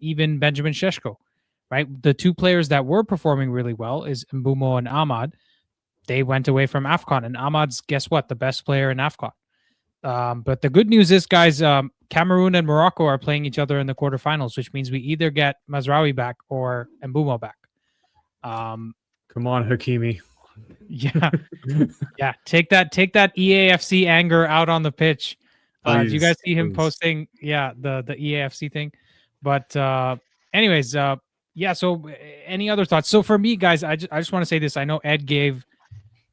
even Benjamin Sheshko, right? The two players that were performing really well is Mbumo and Ahmad. They went away from AFCON, and Ahmad's, guess what, the best player in AFCON. But the good news is, guys, Cameroon and Morocco are playing each other in the quarterfinals, which means we either get Mazraoui back or Mbumo back. Come on, Hakimi. Yeah. Yeah. Take that EAFC anger out on the pitch. Do you guys see him posting? Yeah, the EAFC thing. But anyways, yeah. So any other thoughts? So for me, guys, I just want to say this. I know Ed gave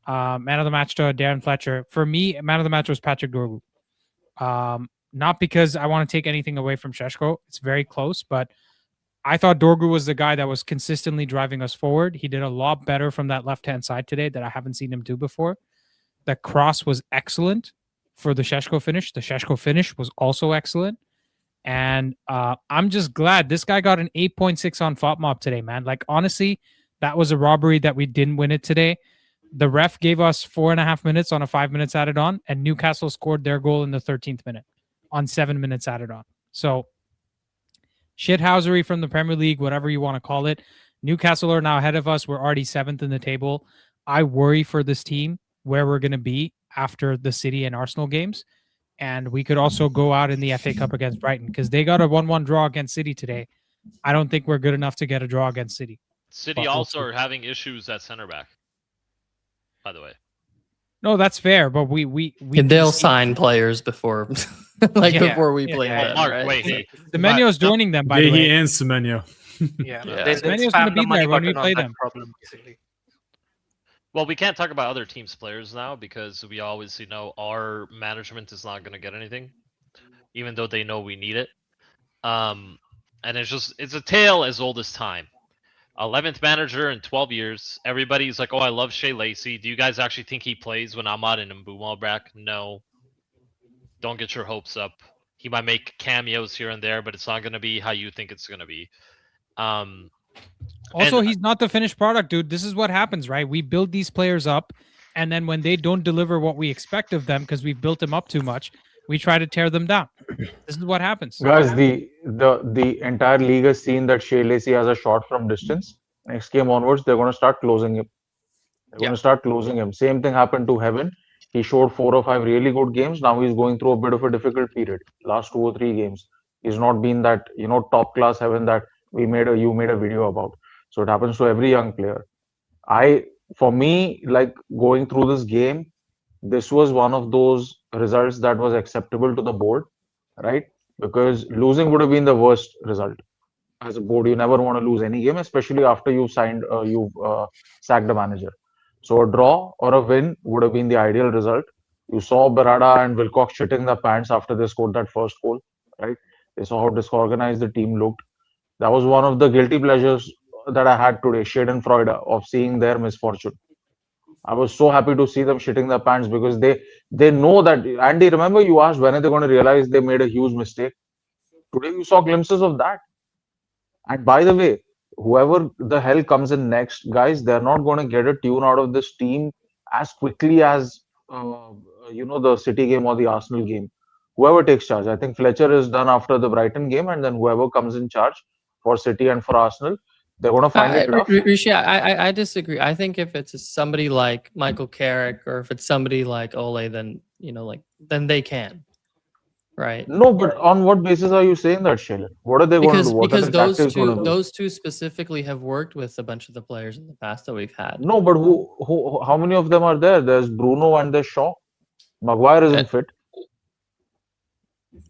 man of the match to Darren Fletcher. For me, man of the match was Patrick Dorgu. Not because I want to take anything away from Sheshko. It's very close, but I thought Dorgu was the guy that was consistently driving us forward. He did a lot better from that left-hand side today that I haven't seen him do before. The cross was excellent for the Sheshko finish. The Sheshko finish was also excellent. And I'm just glad this guy got an 8.6 on FOTMOB today, man. Like, honestly, that was a robbery that we didn't win it today. The ref gave us 4.5 minutes on a 5 minutes added on, and Newcastle scored their goal in the 13th minute on 7 minutes added on. So, shithousery from the Premier League, whatever you want to call it. Newcastle are now ahead of us. We're already 7th in the table. I worry for this team where we're going to be after the City and Arsenal games. And we could also go out in the FA Cup against Brighton because they got a 1-1 draw against City today. I don't think we're good enough to get a draw against City. City also are having issues at center back, by the way. No, that's fair, but we they'll sign players before before we play them. Mark, right? wait, Semenyo's joining them, by the way. and Semenyo. Yeah, Semenyo's going to be there when we play them. Problem, basically. Well, we can't talk about other teams' players now because we obviously know our management is not going to get anything, even though they know we need it. And it's a tale as old as time. 11th manager in 12 years. Everybody's like, oh, I love Shea Lacey. Do you guys actually think he plays when Ahmad and Mbumo are back? No. Don't get your hopes up. He might make cameos here and there, but it's not going to be how you think it's going to be. Also, he's not the finished product, dude. This is what happens, right? We build these players up, and then when they don't deliver what we expect of them because we've built them up too much, we try to tear them down. This is what happens. Guys, the entire league has seen that Shea Lacey has a shot from distance. Next game onwards, they're going to start closing him. They're going to start closing him. Same thing happened to Heaven. He showed 4 or 5 really good games. Now he's going through a bit of a difficult period. Last 2 or 3 games, he's not been that top class Heaven that you made a video about. So it happens to every young player. For me, like going through this game, this was one of those results that was acceptable to the board, right? Because losing would have been the worst result. As a board, you never want to lose any game, especially after you've sacked a manager. So a draw or a win would have been the ideal result. You saw Berada and Wilcox shitting their pants after they scored that first goal, right? They saw how disorganized the team looked. That was one of the guilty pleasures that I had today, Schadenfreude, of seeing their misfortune. I was so happy to see them shitting their pants because they know that. Andy, remember you asked when are they going to realize they made a huge mistake? Today you saw glimpses of that. And by the way, whoever the hell comes in next, guys, they're not going to get a tune out of this team as quickly as the City game or the Arsenal game. Whoever takes charge. I think Fletcher is done after the Brighton game, and then whoever comes in charge for City and for Arsenal, they're going to find it tough. Rishi, I disagree. I think if it's somebody like Michael Carrick or if it's somebody like Ole, then then they can, right? No, but on what basis are you saying that, Shailen? What are they going to do? What because those two specifically have worked with a bunch of the players in the past that we've had. No, but how many of them are there? There's Bruno and there's Shaw. Maguire isn't fit.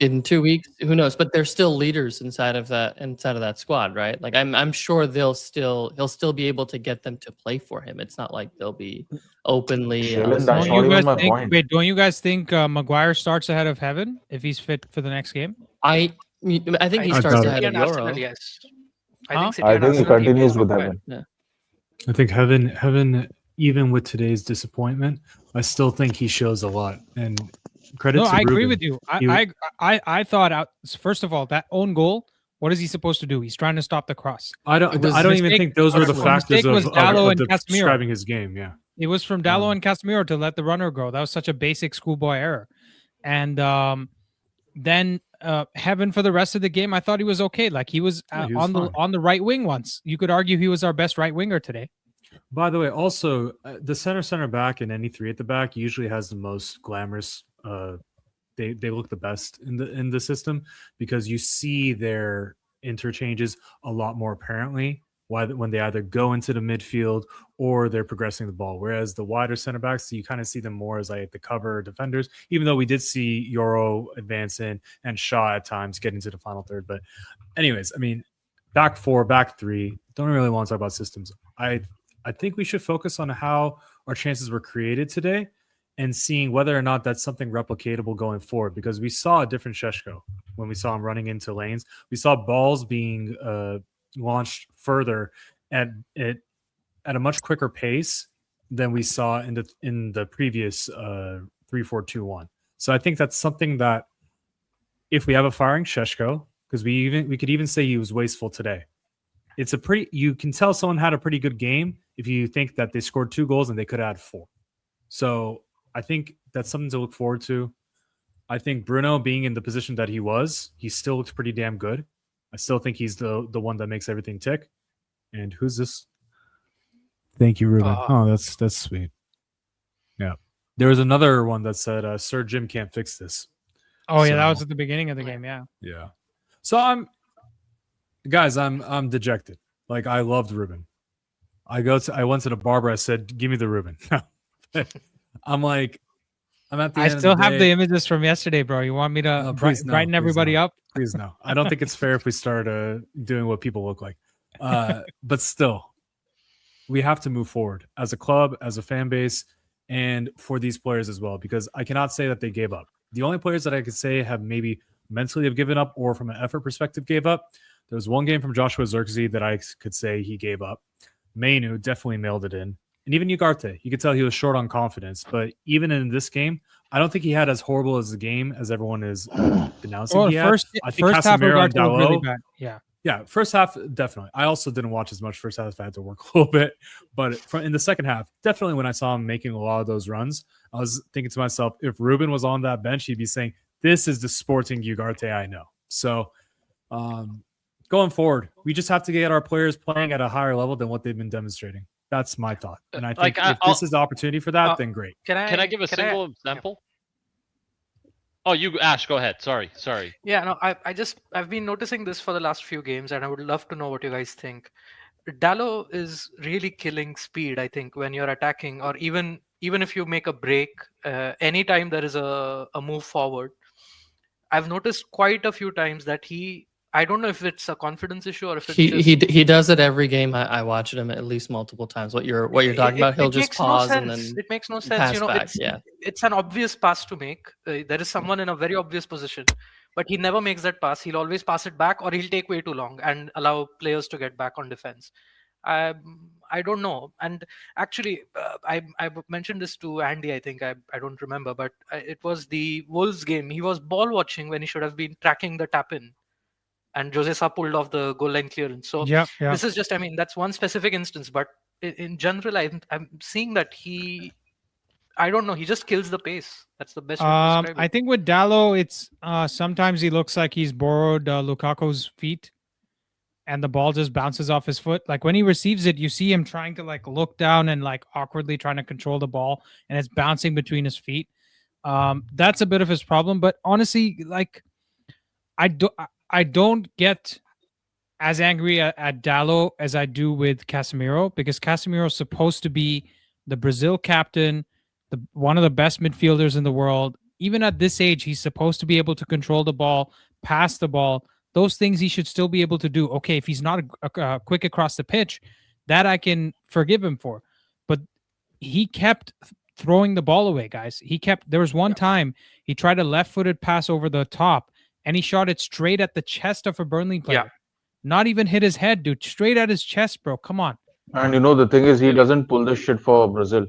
In 2 weeks, who knows? But they're still leaders inside of that squad, right? Like I'm sure he'll still be able to get them to play for him. It's not like they'll be openly. Don't you guys think Maguire starts ahead of Heaven if he's fit for the next game? I think he starts ahead of Euro. Yes. I think he continues with Heaven. Yeah. I think Heaven, even with today's disappointment, I still think he shows a lot. And Credit No, to I agree Ruben. with you. He- I thought first of all, that own goal. What is he supposed to do? He's trying to stop the cross. I don't. It was I don't even mistake- think those were the the factors mistake was Dallo and of Casemiro. describing his game. Yeah. It was from Dallo and Casemiro to let the runner go. That was such a basic schoolboy error. And then heaven for the rest of the game. I thought he was okay. Like he was, Yeah, he was fine. on the right wing once. You could argue he was our best right winger today. By the way, also the center back and any three at the back usually has the most glamorous. They look the best in the system because you see their interchanges a lot more apparently when they either go into the midfield or they're progressing the ball. Whereas the wider center backs, you kind of see them more as like the cover defenders, even though we did see Euro advance in and Shaw at times getting to the final third. But anyways, I mean, back four, back three, don't really want to talk about systems. I think we should focus on how our chances were created today and seeing whether or not that's something replicatable going forward, because we saw a different Shashko when we saw him running into lanes. We saw balls being launched further at a much quicker pace than we saw in the previous 3-4-2-1. So I think that's something that if we have a firing Shashko, because we could even say he was wasteful today. It's you can tell someone had a pretty good game if you think that they scored 2 goals and they could add 4. So I think that's something to look forward to. I think Bruno being in the position that he still looks pretty damn good. I still think he's the one that makes everything tick. And who's this? Thank you, Ruben. That's sweet. Yeah. There was another one that said, Sir Jim can't fix this. Oh, yeah, that was at the beginning of the game, yeah. Yeah. So I'm dejected. Like, I loved Ruben. I went to the barber, I said, give me the Ruben. I'm at the I end still of the have day, the images from yesterday, bro. You want me to brighten everybody up? Please no. I don't think it's fair if we start doing what people look like. But still, we have to move forward as a club, as a fan base, and for these players as well, because I cannot say that they gave up. The only players that I could say have maybe mentally have given up or from an effort perspective gave up. There was one game from Joshua Zirkzee that I could say he gave up. Mainu definitely mailed it in. And even Ugarte, you could tell he was short on confidence. But even in this game, I don't think he had as horrible as a game as everyone is denouncing. I think first half Casemiro and Ugarte was really Dalot, bad. Yeah. Yeah, first half, definitely. I also didn't watch as much first half. I had to work a little bit. But in the second half, definitely when I saw him making a lot of those runs, I was thinking to myself, if Ruben was on that bench, he'd be saying, this is the sporting Ugarte I know. So going forward, we just have to get our players playing at a higher level than what they've been demonstrating. That's my thought. And I think if this is the opportunity for that, then great. Can I give a single example? Oh, you, Ash, go ahead. Sorry. Yeah, no, I've been noticing this for the last few games, and I would love to know what you guys think. Dallo is really killing speed, I think, when you're attacking, or even if you make a break, anytime there is a move forward. I've noticed quite a few times that I don't know if it's a confidence issue or if it's he does it every game. I watched him at least multiple times. What you're talking about, he'll just pause and then it makes no sense. pass back. It's an obvious pass to make. There is someone in a very obvious position, but he never makes that pass. He'll always pass it back, or he'll take way too long and allow players to get back on defense. I don't know. And actually, I mentioned this to Andy. I think I don't remember, but it was the Wolves game. He was ball watching when he should have been tracking the tap in. And Jose Sa pulled off the goal line clearance. So this is just, that's one specific instance. But in general, I'm seeing that I don't know, he just kills the pace. That's the best way to describe it. I think with Dallo, it's sometimes he looks like he's borrowed Lukaku's feet and the ball just bounces off his foot. Like when he receives it, you see him trying to like look down and like awkwardly trying to control the ball, and it's bouncing between his feet. That's a bit of his problem. But honestly, like I don't get as angry at Dallo as I do with Casemiro, because Casemiro is supposed to be the Brazil captain, one of the best midfielders in the world. Even at this age, he's supposed to be able to control the ball, pass the ball. Those things he should still be able to do. Okay, if he's not quick across the pitch, that I can forgive him for. But he kept throwing the ball away, guys. There was one time he tried a left-footed pass over the top, and he shot it straight at the chest of a Burnley player. Yeah. Not even hit his head, dude. Straight at his chest, bro. Come on. And the thing is, he doesn't pull this shit for Brazil.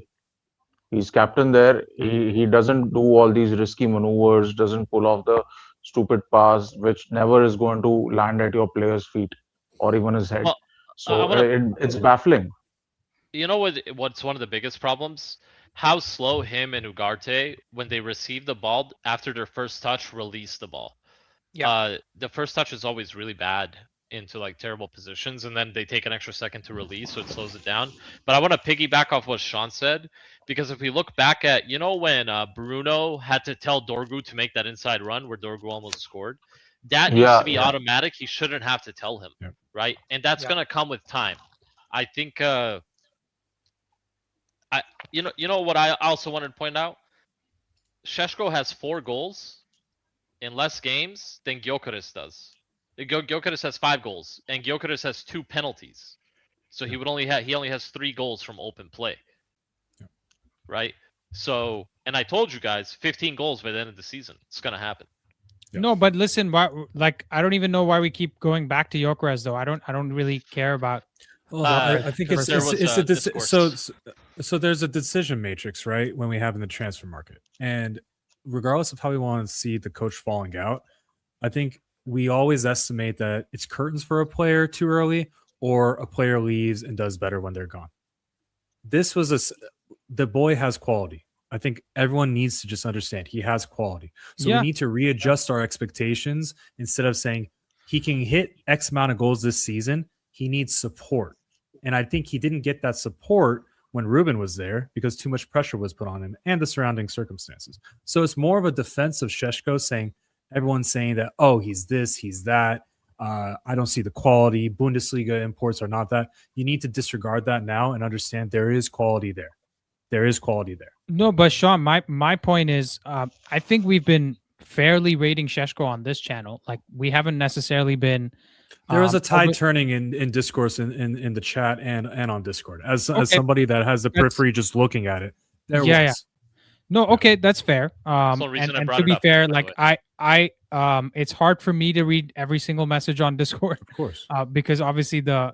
He's captain there. He doesn't do all these risky maneuvers, doesn't pull off the stupid pass, which never is going to land at your player's feet or even his head. Well, I So want to. it's baffling. You know what's one of the biggest problems? How slow him and Ugarte, when they receive the ball after their first touch, release the ball. Yeah. The first touch is always really bad into like terrible positions, and then they take an extra second to release, so it slows it down. But I want to piggyback off what Sean said, because if we look back at, when Bruno had to tell Dorgu to make that inside run where Dorgu almost scored, that needs to be automatic. He shouldn't have to tell him, right? And that's gonna come with time. I think. You know what I also wanted to point out? Shashko has 4 goals in less games than Gyökeres does. Gyökeres has 5 goals, and Gyökeres has 2 penalties. So he only has 3 goals from open play. Right? So, and I told you guys, 15 goals by the end of the season. It's gonna happen. No, but listen, I don't even know why we keep going back to Gyökeres though. I don't really care about. Well, I think it's so there's a decision matrix, right, when we have in the transfer market. And regardless of how we want to see the coach falling out, I think we always estimate that it's curtains for a player too early, or a player leaves and does better when they're gone. This was the boy has quality. I think everyone needs to just understand he has quality. So we need to readjust our expectations. Instead of saying he can hit X amount of goals this season, he needs support. And I think he didn't get that support when Ruben was there because too much pressure was put on him and the surrounding circumstances. So it's more of a defense of Shashko, saying everyone's saying that, oh, he's this, he's that. I don't see the quality. Bundesliga imports are not that. You need to disregard that now and understand there is quality there. There is quality there. No, but Sean, my point is, I think we've been fairly rating Shashko on this channel. Like, we haven't necessarily been. There was a tide turning in discourse in the chat and on Discord. As somebody that has the periphery just looking at it, there was. Yeah. No, okay, that's fair. no reason I and brought to it be up, fair, by the like way. it's hard for me to read every single message on Discord, Of course. because obviously the.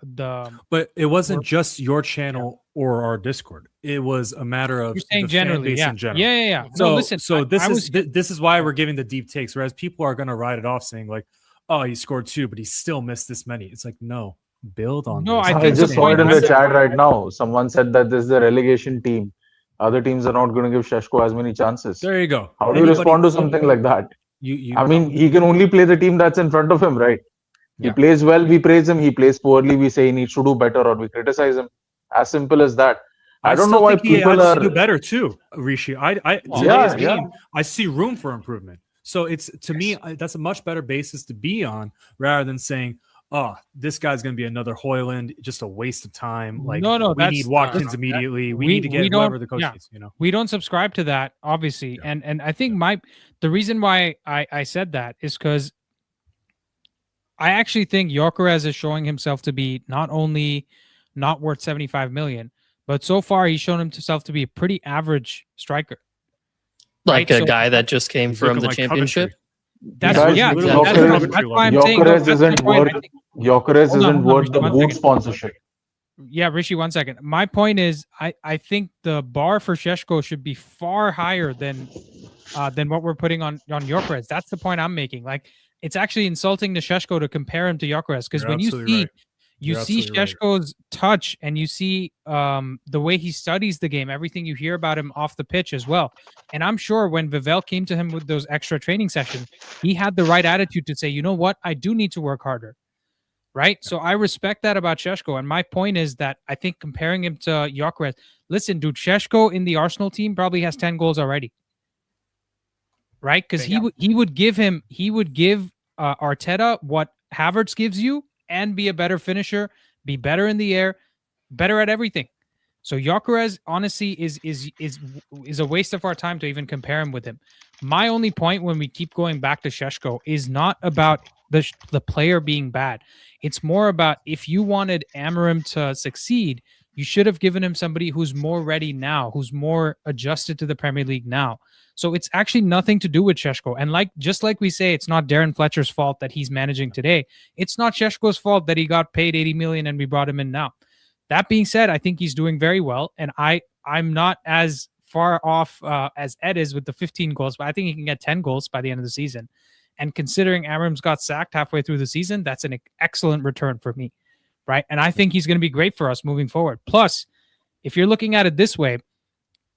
But it wasn't just your channel or our Discord. It was a matter of You're saying the generally, fan base in general. Yeah. So No, listen. So this this is why we're giving the deep takes. Whereas people are going to write it off, saying like, "Oh, he scored 2, but he still missed this many." It's like, no, build on. No, this. I I think just the saw it in point the is- chat right now. Someone said that this is the relegation team. Other teams are not going to give Shashko as many chances. There you go. How do you respond to something like that? I mean, he can only play the team that's in front of him, right? He plays well, we praise him. He plays poorly, we say he needs to do better, or we criticize him. As simple as that. I don't know why people are. Do better too, Rishi. I see room for improvement. So it's to me that's a much better basis to be on rather than saying, "Oh, this guy's going to be another Hoyland, just a waste of time." Like, no, we need Watkins immediately. We need to get whoever the coach needs. You know, we don't subscribe to that, obviously, and I think the reason why I said that is because I actually think Gyökeres is showing himself to be not only not worth 75 million, but so far he's shown himself to be a pretty average striker. Like a guy that just came from the like championship. That's Guys, that's Gyökeres- why I'm saying Gyökeres isn't worth the boot sponsorship. Yeah, Rishi, 1 second. My point is, I think the bar for Shashko should be far higher than what we're putting on Gyökeres. That's the point I'm making. Like, it's actually insulting to Shashko to compare him to Gyökeres, because when you see Shashko's touch and you see the way he studies the game, everything you hear about him off the pitch as well. And I'm sure when Vivel came to him with those extra training sessions, he had the right attitude to say, you know what, I do need to work harder. Right? So I respect that about Shashko. And my point is that I think comparing him to Gyökeres, listen, dude, Shashko in the Arsenal team probably has 10 goals already. Right? Because he would give Arteta what Havertz gives you and be a better finisher, be better in the air, better at everything. So Gyökeres honestly is a waste of our time to even compare him with him. My only point when we keep going back to Shashko is not about the player being bad. It's more about, if you wanted Amorim to succeed, you should have given him somebody who's more ready now, who's more adjusted to the Premier League now. So it's actually nothing to do with Shashko. And just like we say, it's not Darren Fletcher's fault that he's managing today. It's not Shashko's fault that he got paid 80 million and we brought him in now. That being said, I think he's doing very well. And I'm not as far off as Ed is with the 15 goals, but I think he can get 10 goals by the end of the season. And considering Amorim's got sacked halfway through the season, that's an excellent return for me, right? And I think he's going to be great for us moving forward. Plus, if you're looking at it this way,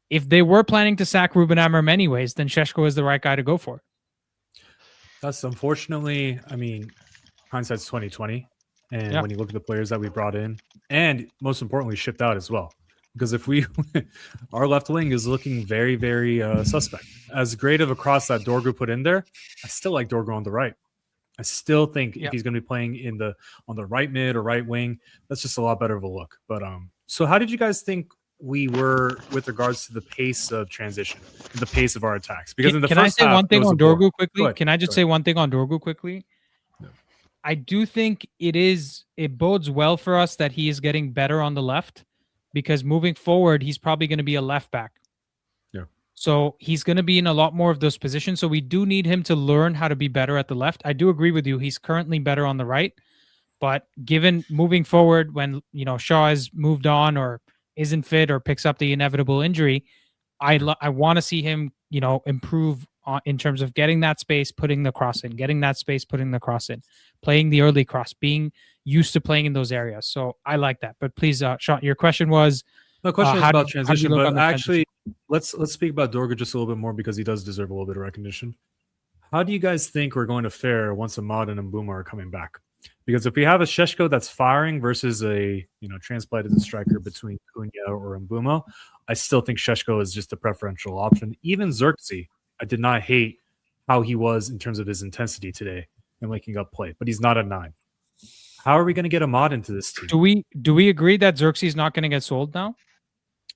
if they were planning to sack Ruben Amorim anyways, then Shashko is the right guy to go for. That's unfortunately, I mean, hindsight's 2020. And when you look at the players that we brought in, and most importantly, shipped out as well. Because if we, our left wing is looking very, very suspect. As great of a cross that Dorgu put in there, I still like Dorgu on the right. I still think if he's going to be playing on the right mid or right wing, that's just a lot better of a look. But so how did you guys think we were with regards to the pace of transition, the pace of our attacks? Because in the first half, can I say one thing on Dorgu quickly? Can I just say one thing on Dorgu quickly? No. I do think it bodes well for us that he is getting better on the left, because moving forward, he's probably going to be a left back. Yeah. So he's going to be in a lot more of those positions. So we do need him to learn how to be better at the left. I do agree with you. He's currently better on the right, but given moving forward, when Shaw has moved on or isn't fit or picks up the inevitable injury, I want to see him, improve in terms of getting that space, putting the cross in, getting that space, putting the cross in, playing the early cross, being used to playing in those areas. So I like that. But please, Sean, your question was... My question is about transition, but actually, let's speak about Dorgu just a little bit more, because he does deserve a little bit of recognition. How do you guys think we're going to fare once Ahmad and Mbuma are coming back? Because if we have a Shashko that's firing versus a transplanted striker between Cunha or Mbuma, I still think Shashko is just a preferential option. Even Xerxes, I did not hate how he was in terms of his intensity today and making up play, but he's not a 9. How are we going to get Ahmad into this team? Do we agree that Xerxes is not going to get sold now?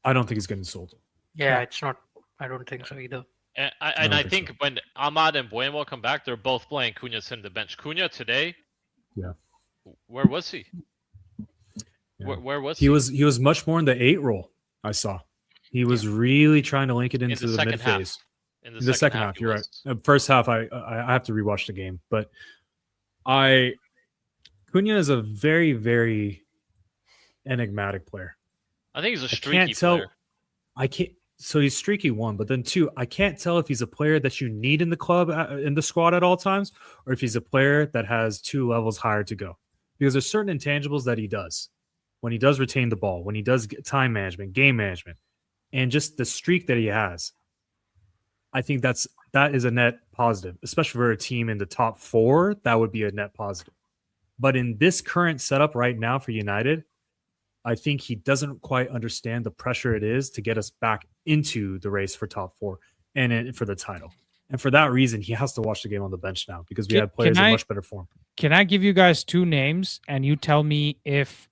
I don't think he's getting sold. Yeah, it's not. I don't think so either. And I think when Ahmad and Bueno come back, they're both playing Cunha in the bench. Cunha today, where was he? Yeah. Where was he? He was much more in the 8 role. I saw he was really trying to link it into the mid phase. In the second half, you're right. First half, I have to rewatch the game, but Cunha is a very, very enigmatic player. I think he's a streaky player. I can't. So he's streaky, 1, but then 2, I can't tell if he's a player that you need in the club, in the squad at all times, or if he's a player that has 2 levels higher to go. Because there's certain intangibles that he does when he does retain the ball, when he does time management, game management, and just the streak that he has. I think that is a net positive, especially for a team in the top 4. That would be a net positive. But in this current setup right now for United, I think he doesn't quite understand the pressure it is to get us back into the race for top 4 and for the title. And for that reason, he has to watch the game on the bench now, because we have players in much better form. Can I give you guys 2 names and you tell me if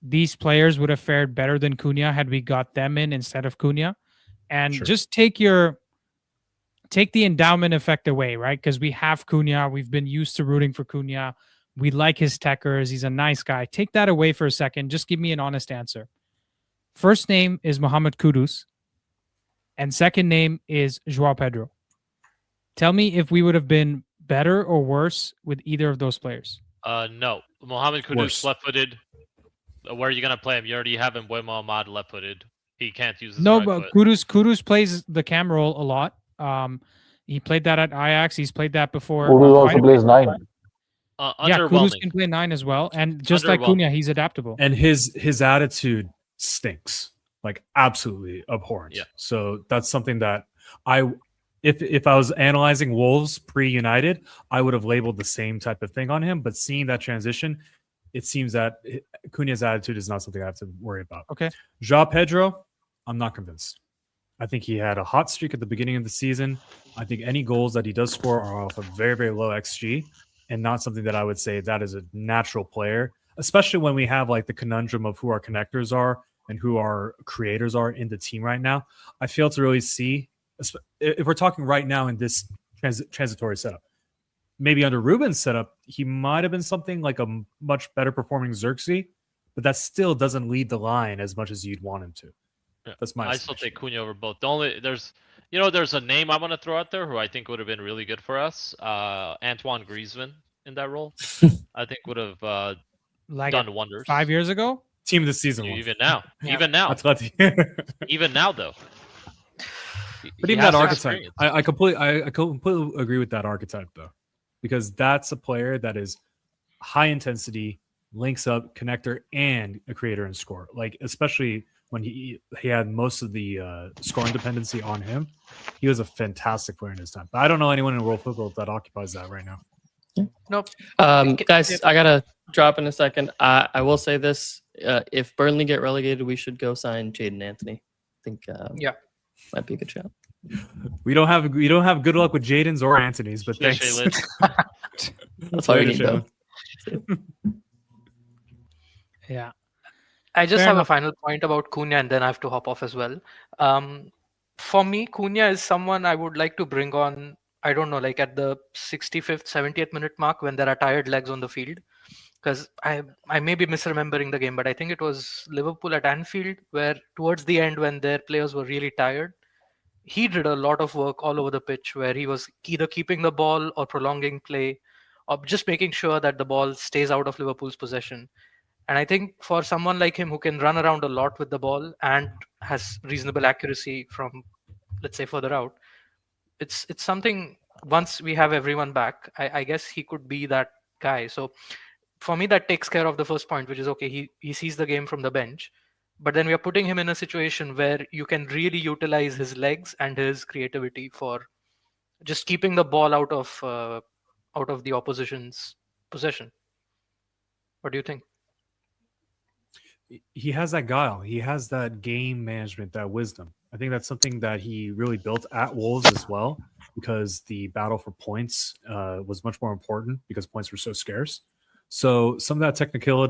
these players would have fared better than Cunha had we got them in instead of Cunha? And just take the endowment effect away, right? Because we have Cunha. We've been used to rooting for Cunha. We like his techers. He's a nice guy. Take that away for a second. Just give me an honest answer. First name is Mohamed Kudus. And second name is Joao Pedro. Tell me if we would have been better or worse with either of those players. No. Mohamed Kudus left-footed. Where are you going to play him? You already have him. Bueno Ahmad left-footed. He can't use his right foot. Kudus plays the cam role a lot. He played that at Ajax. He's played that before. Kudus also plays 9. Kudus can play 9 as well. And just like Cunha, he's adaptable. And his attitude stinks. Like absolutely abhorrent. Yeah. So that's something that if I was analyzing Wolves pre-United, I would have labeled the same type of thing on him. But seeing that transition, it seems that Cunha's attitude is not something I have to worry about. Okay. Joao Pedro, I'm not convinced. I think he had a hot streak at the beginning of the season. I think any goals that he does score are off a very, very low XG, and not something that I would say that is a natural player, especially when we have like the conundrum of who our connectors are and who our creators are in the team right now. I fail to really see, if we're talking right now in this transitory setup, maybe under Ruben's setup, he might have been something like a much better performing Xerxes, but that still doesn't lead the line as much as you'd want him to. Yeah. That's my I still take Cunha over both. There's a name I want to throw out there who I think would have been really good for us. Antoine Griezmann in that role, I think would have done wonders. 5 years ago? Team of the season. Even now, even now though. But he even that has archetype, experience. I completely agree with that archetype though, because that's a player that is high intensity, links up, connector, and a creator and score. Like especially when he had most of the scoring dependency on him, he was a fantastic player in his time. But I don't know anyone in world football that occupies that right now. Nope. Guys, I gotta drop in a second. I will say this: if Burnley get relegated, we should go sign Jaden Anthony. I think Yeah. might be a good shot. We don't have good luck with Jaden's or Anthony's, but Shay thanks. Lich. That's all you Later, need, Shayla. though. Yeah. I just Fair have enough. a final point about Cunha, and then I have to hop off as well. For me, Cunha is someone I would like to bring on. I don't know, like at the 65th, 70th minute mark when there are tired legs on the field. Because I may be misremembering the game, but I think it was Liverpool at Anfield where towards the end when their players were really tired, he did a lot of work all over the pitch where he was either keeping the ball or prolonging play or just making sure that the ball stays out of Liverpool's possession. And I think for someone like him who can run around a lot with the ball and has reasonable accuracy from, let's say, further out, it's something. Once we have everyone back, I guess he could be that guy. So for me, that takes care of the first point, which is okay. He sees the game from the bench, but then we are putting him in a situation where you can really utilize his legs and his creativity for just keeping the ball out of the opposition's possession. What do you think? He has that guile. He has that game management, that wisdom. I think that's something that he really built at Wolves as well, because the battle for points was much more important because points were so scarce. So some of that technical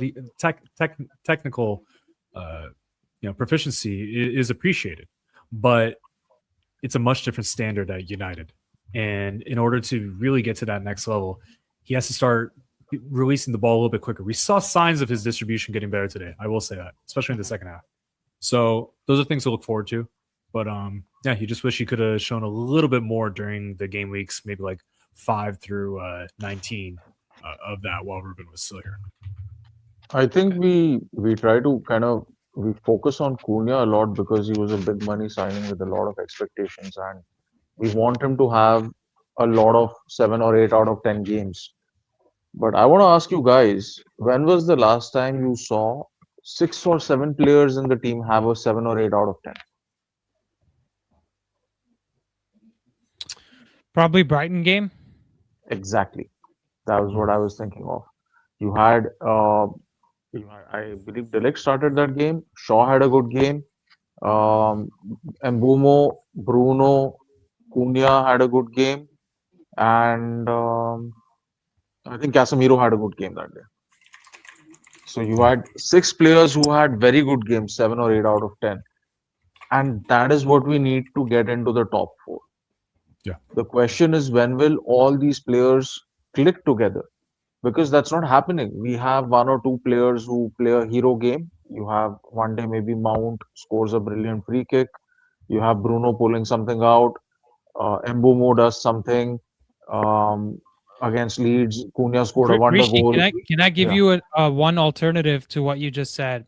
proficiency is appreciated, but it's a much different standard at United. And in order to really get to that next level, he has to start releasing the ball a little bit quicker. We saw signs of his distribution getting better today. I will say that, especially in the second half. So those are things to look forward to. But yeah, you just wish he could have shown a little bit more during the game weeks, maybe like 5 through 19 of that while Ruben was still here. I think we try to we focus on Cunha a lot because he was a big money signing with a lot of expectations, and we want him to have a lot of 7 or 8 out of 10 games. But I want to ask you guys, when was the last time you saw 6 or 7 players in the team have a 7 or 8 out of 10? Probably Brighton game. Exactly. That was what I was thinking of. You had, I believe Delic started that game. Shaw had a good game. Mbumo, Bruno, Cunha had a good game. And I think Casemiro had a good game that day. So you had 6 players who had very good games, 7 or 8 out of 10. And that is what we need to get into the top 4. Yeah. The question is, when will all these players click together? Because that's not happening. We have 1 or 2 players who play a hero game. You have one day maybe Mount scores a brilliant free kick. You have Bruno pulling something out. Mbumo does something. Against Leeds, Cunha scored a wonder Rishi, goal. can I give Yeah. you a one alternative to what you just said?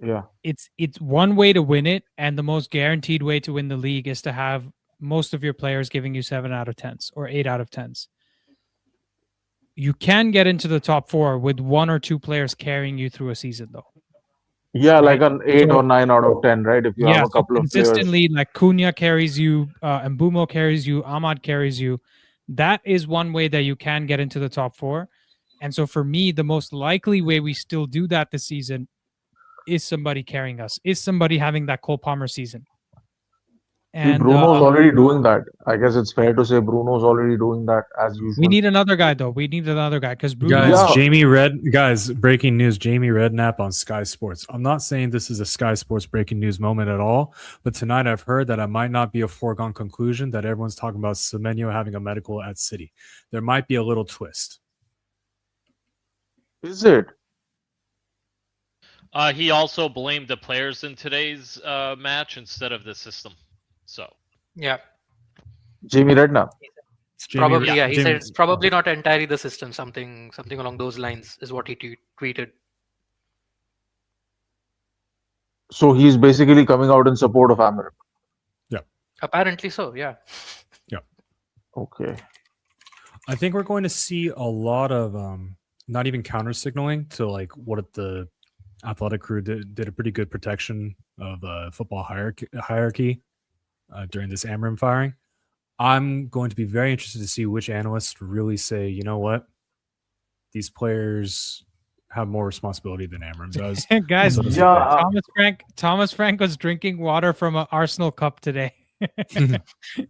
Yeah. It's one way to win it, and the most guaranteed way to win the league is to have most of your players giving you 7 out of 10s or 8 out of 10s. You can get into the top 4 with 1 or 2 players carrying you through a season, though. Yeah, like Right. an 8 So- or 9 out of 10, right? If you have a couple of players. consistently, like Cunha carries you, Mbumo carries you, Ahmad carries you. That is one way that you can get into the top 4. And so for me, the most likely way we still do that this season is somebody carrying us, is somebody having that Cole Palmer season. See, And Bruno's already doing that. I guess it's fair to say Bruno's already doing that as usual. we need another guy, though. We need another guy because Bruno. Guys, breaking news. Jamie Redknapp on Sky Sports. I'm not saying this is a Sky Sports breaking news moment at all, but tonight I've heard that it might not be a foregone conclusion that everyone's talking about Semenyo having a medical at City. There might be a little twist. Is it? He also blamed the players in today's match instead of the system. So Yeah, Jamie Redknapp. probably. Yeah, he said it's probably not entirely the system. Something along those lines is what he tweeted. So he's basically coming out in support of Amorim. Yeah. Apparently so, yeah. Okay. I think we're going to see a lot of not even counter signaling to like what the athletic crew did a pretty good protection of football hierarchy during this Amorim firing. I'm going to be very interested to see which analysts really say, you know what, these players have more responsibility than Amorim does. Guys, So does Yeah. Thomas Frank was drinking water from an Arsenal cup today.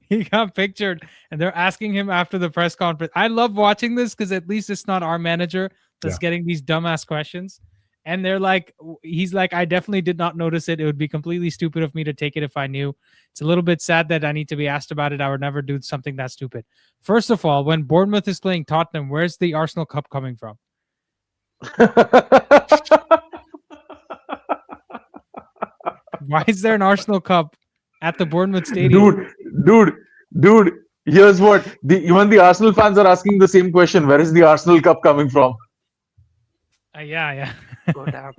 He got pictured, and they're asking him after the press conference. I love watching this because at least it's not our manager that's getting these dumbass questions. And they're like, he's like, I definitely did not notice it. It would be completely stupid of me to take it if I knew. It's a little bit sad that I need to be asked about it. I would never do something that stupid. First of all, when Bournemouth is playing Tottenham, where's the Arsenal Cup coming from? Why is there an Arsenal Cup at the Bournemouth Stadium? Dude. Here's what even the Arsenal fans are asking the same question. Where is the Arsenal Cup coming from? Yeah. Go down.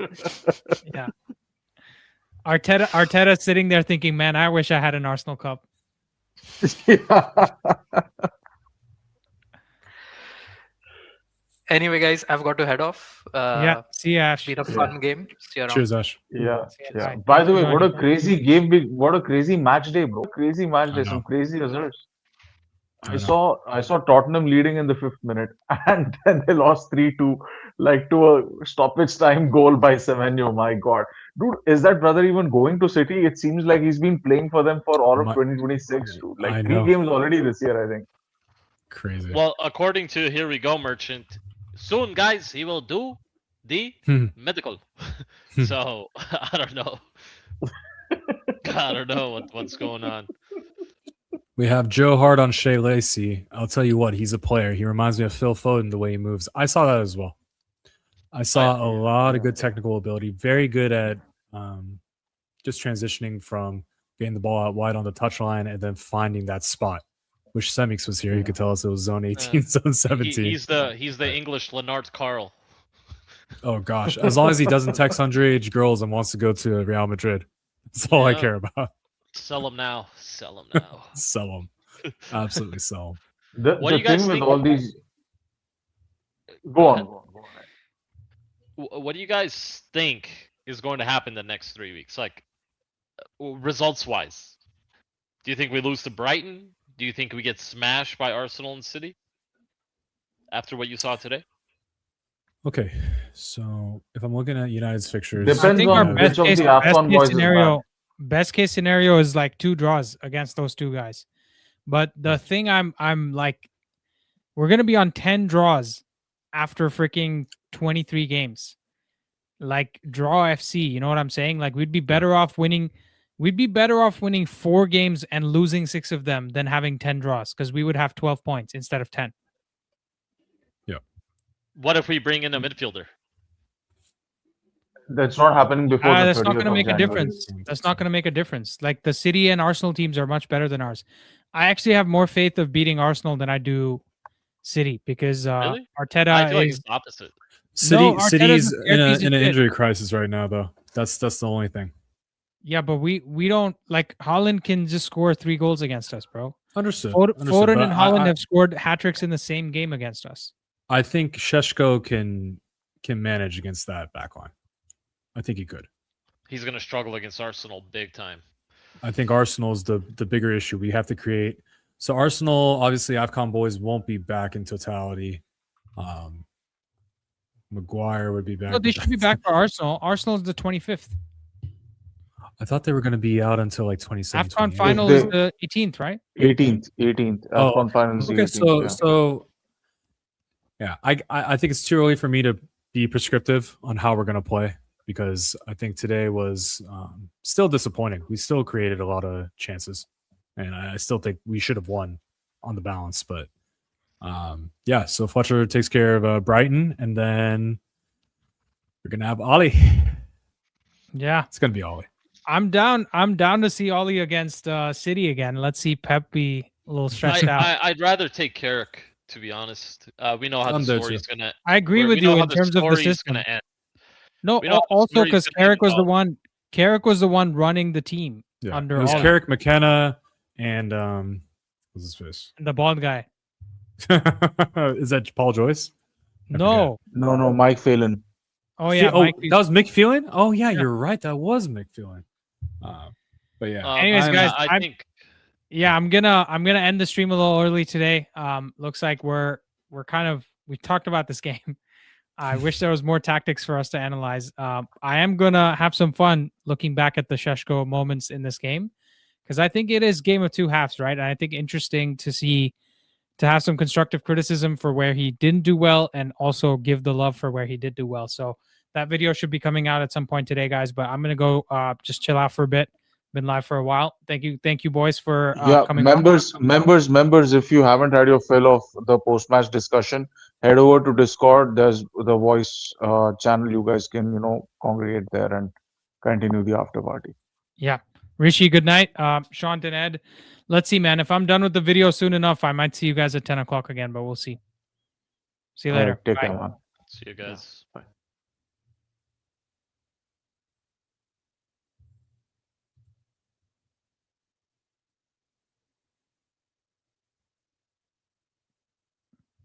Yeah. Arteta sitting there thinking, man, I wish I had an Arsenal Cup. Anyway, guys, I've got to head off. Yeah. See you, Ash. Been a fun game. See you around. Cheers, Ash. Yeah. Bye. By the way, Thanks for what a joining. crazy game! What a crazy match day, bro! Crazy match day. I Some know. crazy results. I I know. saw Tottenham leading in the 5th minute, and then they lost 3-2, like to a stoppage time goal by Semenyo. My God, dude, is that brother even going to City? It seems like he's been playing for them for all of My- 2026, dude. I Like know. 3 games already this year, I think. Crazy. Well, according to Here We Go Merchant, soon, guys, he will do the medical. So I don't know. I don't know what's going on. We have Joe Hart on Shea Lacey. I'll tell you what, he's a player. He reminds me of Phil Foden the way he moves. I saw that as well. I saw a lot of good technical ability. Very good at just transitioning from getting the ball out wide on the touchline and then finding that spot. Wish Semix was here. He could tell us it was zone 18, zone 17. He's the English Lennart Carl. Oh gosh, as long as he doesn't text underage girls and wants to go to Real Madrid, that's all I Yeah. care about. Sell him now. Sell him now. Sell him, absolutely sell him. What do you guys thing with think? all these, go on. What do you guys think is going to happen the next 3 weeks? Like results wise, do you think we lose to Brighton? Do you think we get smashed by Arsenal and City after what you saw today? Okay, so if I'm looking at United's fixtures, I Depends think on our which best of case, the AFCON boys is back. best case scenario is like 2 draws against those 2 guys. But the thing I'm like, we're gonna be on 10 draws after freaking 23 games. Like draw FC, you know what I'm saying? Like we'd be better off winning. We'd be better off winning 4 games and losing 6 of them than having 10 draws because we would have 12 points instead of 10. What if we bring in a midfielder? That's not happening before the That's 30th not going to of make a January. difference. That's not going to make a difference. Like the City and Arsenal teams are much better than ours. I actually have more faith of beating Arsenal than I do City because Really? Arteta I feel like is it's the opposite. Arteta's City's a in piece of an shit. injury crisis right now, though. That's the only thing. Yeah, but we don't like Haaland can just score 3 goals against us, bro. Understood. Foden but and Haaland have scored hat tricks in the same game against us. I think Shashko can manage against that backline. I think he could. He's going to struggle against Arsenal big time. I think Arsenal's the bigger issue. We have to create. So Arsenal, obviously, AFCON boys won't be back in totality. Maguire would be back. No, they should be back for Arsenal. Arsenal's the 25th. I thought they were going to be out until like 27. AFCON 28. final is the 18th, right? 18th. Oh, AFCON finals. Okay, 18th, so yeah, I think it's too early for me to be prescriptive on how we're going to play because I think today was still disappointing. We still created a lot of chances, and I still think we should have won on the balance. But yeah, so Fletcher takes care of Brighton, and then we're going to have Ollie. Yeah, It's going to be Ollie. I'm down to see Ollie against City again. Let's see Pep be a little stretched out. I'd rather take Carrick, to be honest. We know how I'm the there story too. is going to. I agree with we know you how in terms of the story is system. gonna end. No, We know how the also story's because gonna end Carrick was the well. one. Carrick was the one running the team Yeah. under It was Ollie. Carrick, McKenna, and what's his face? The bald guy. Is that Paul Joyce? No. No, Mike Phelan. Oh yeah. Oh, Mike, that was Mick Phelan? Oh yeah, Yeah. you're right. That was Mick Phelan. But yeah. Anyways, guys, I think yeah, I'm gonna end the stream a little early today. Looks like we talked about this game. I wish there was more tactics for us to analyze. I am gonna have some fun looking back at the Shashko moments in this game because I think it is game of two halves, right? And I think interesting to have some constructive criticism for where he didn't do well and also give the love for where he did do well. So that video should be coming out at some point today, guys. But I'm gonna go just chill out for a bit. Been live for a while. Thank you boys for coming. Members, if you haven't had your fill of the post-match discussion, head over to Discord. There's the voice channel. You guys can congregate there and continue the after party. Yeah, Rishi, good night. Sean and Ed, let's see, man. If I'm done with the video soon enough, I might see you guys at 10 o'clock again, but we'll see. See you later. Take Bye. care, man. see you guys. Bye.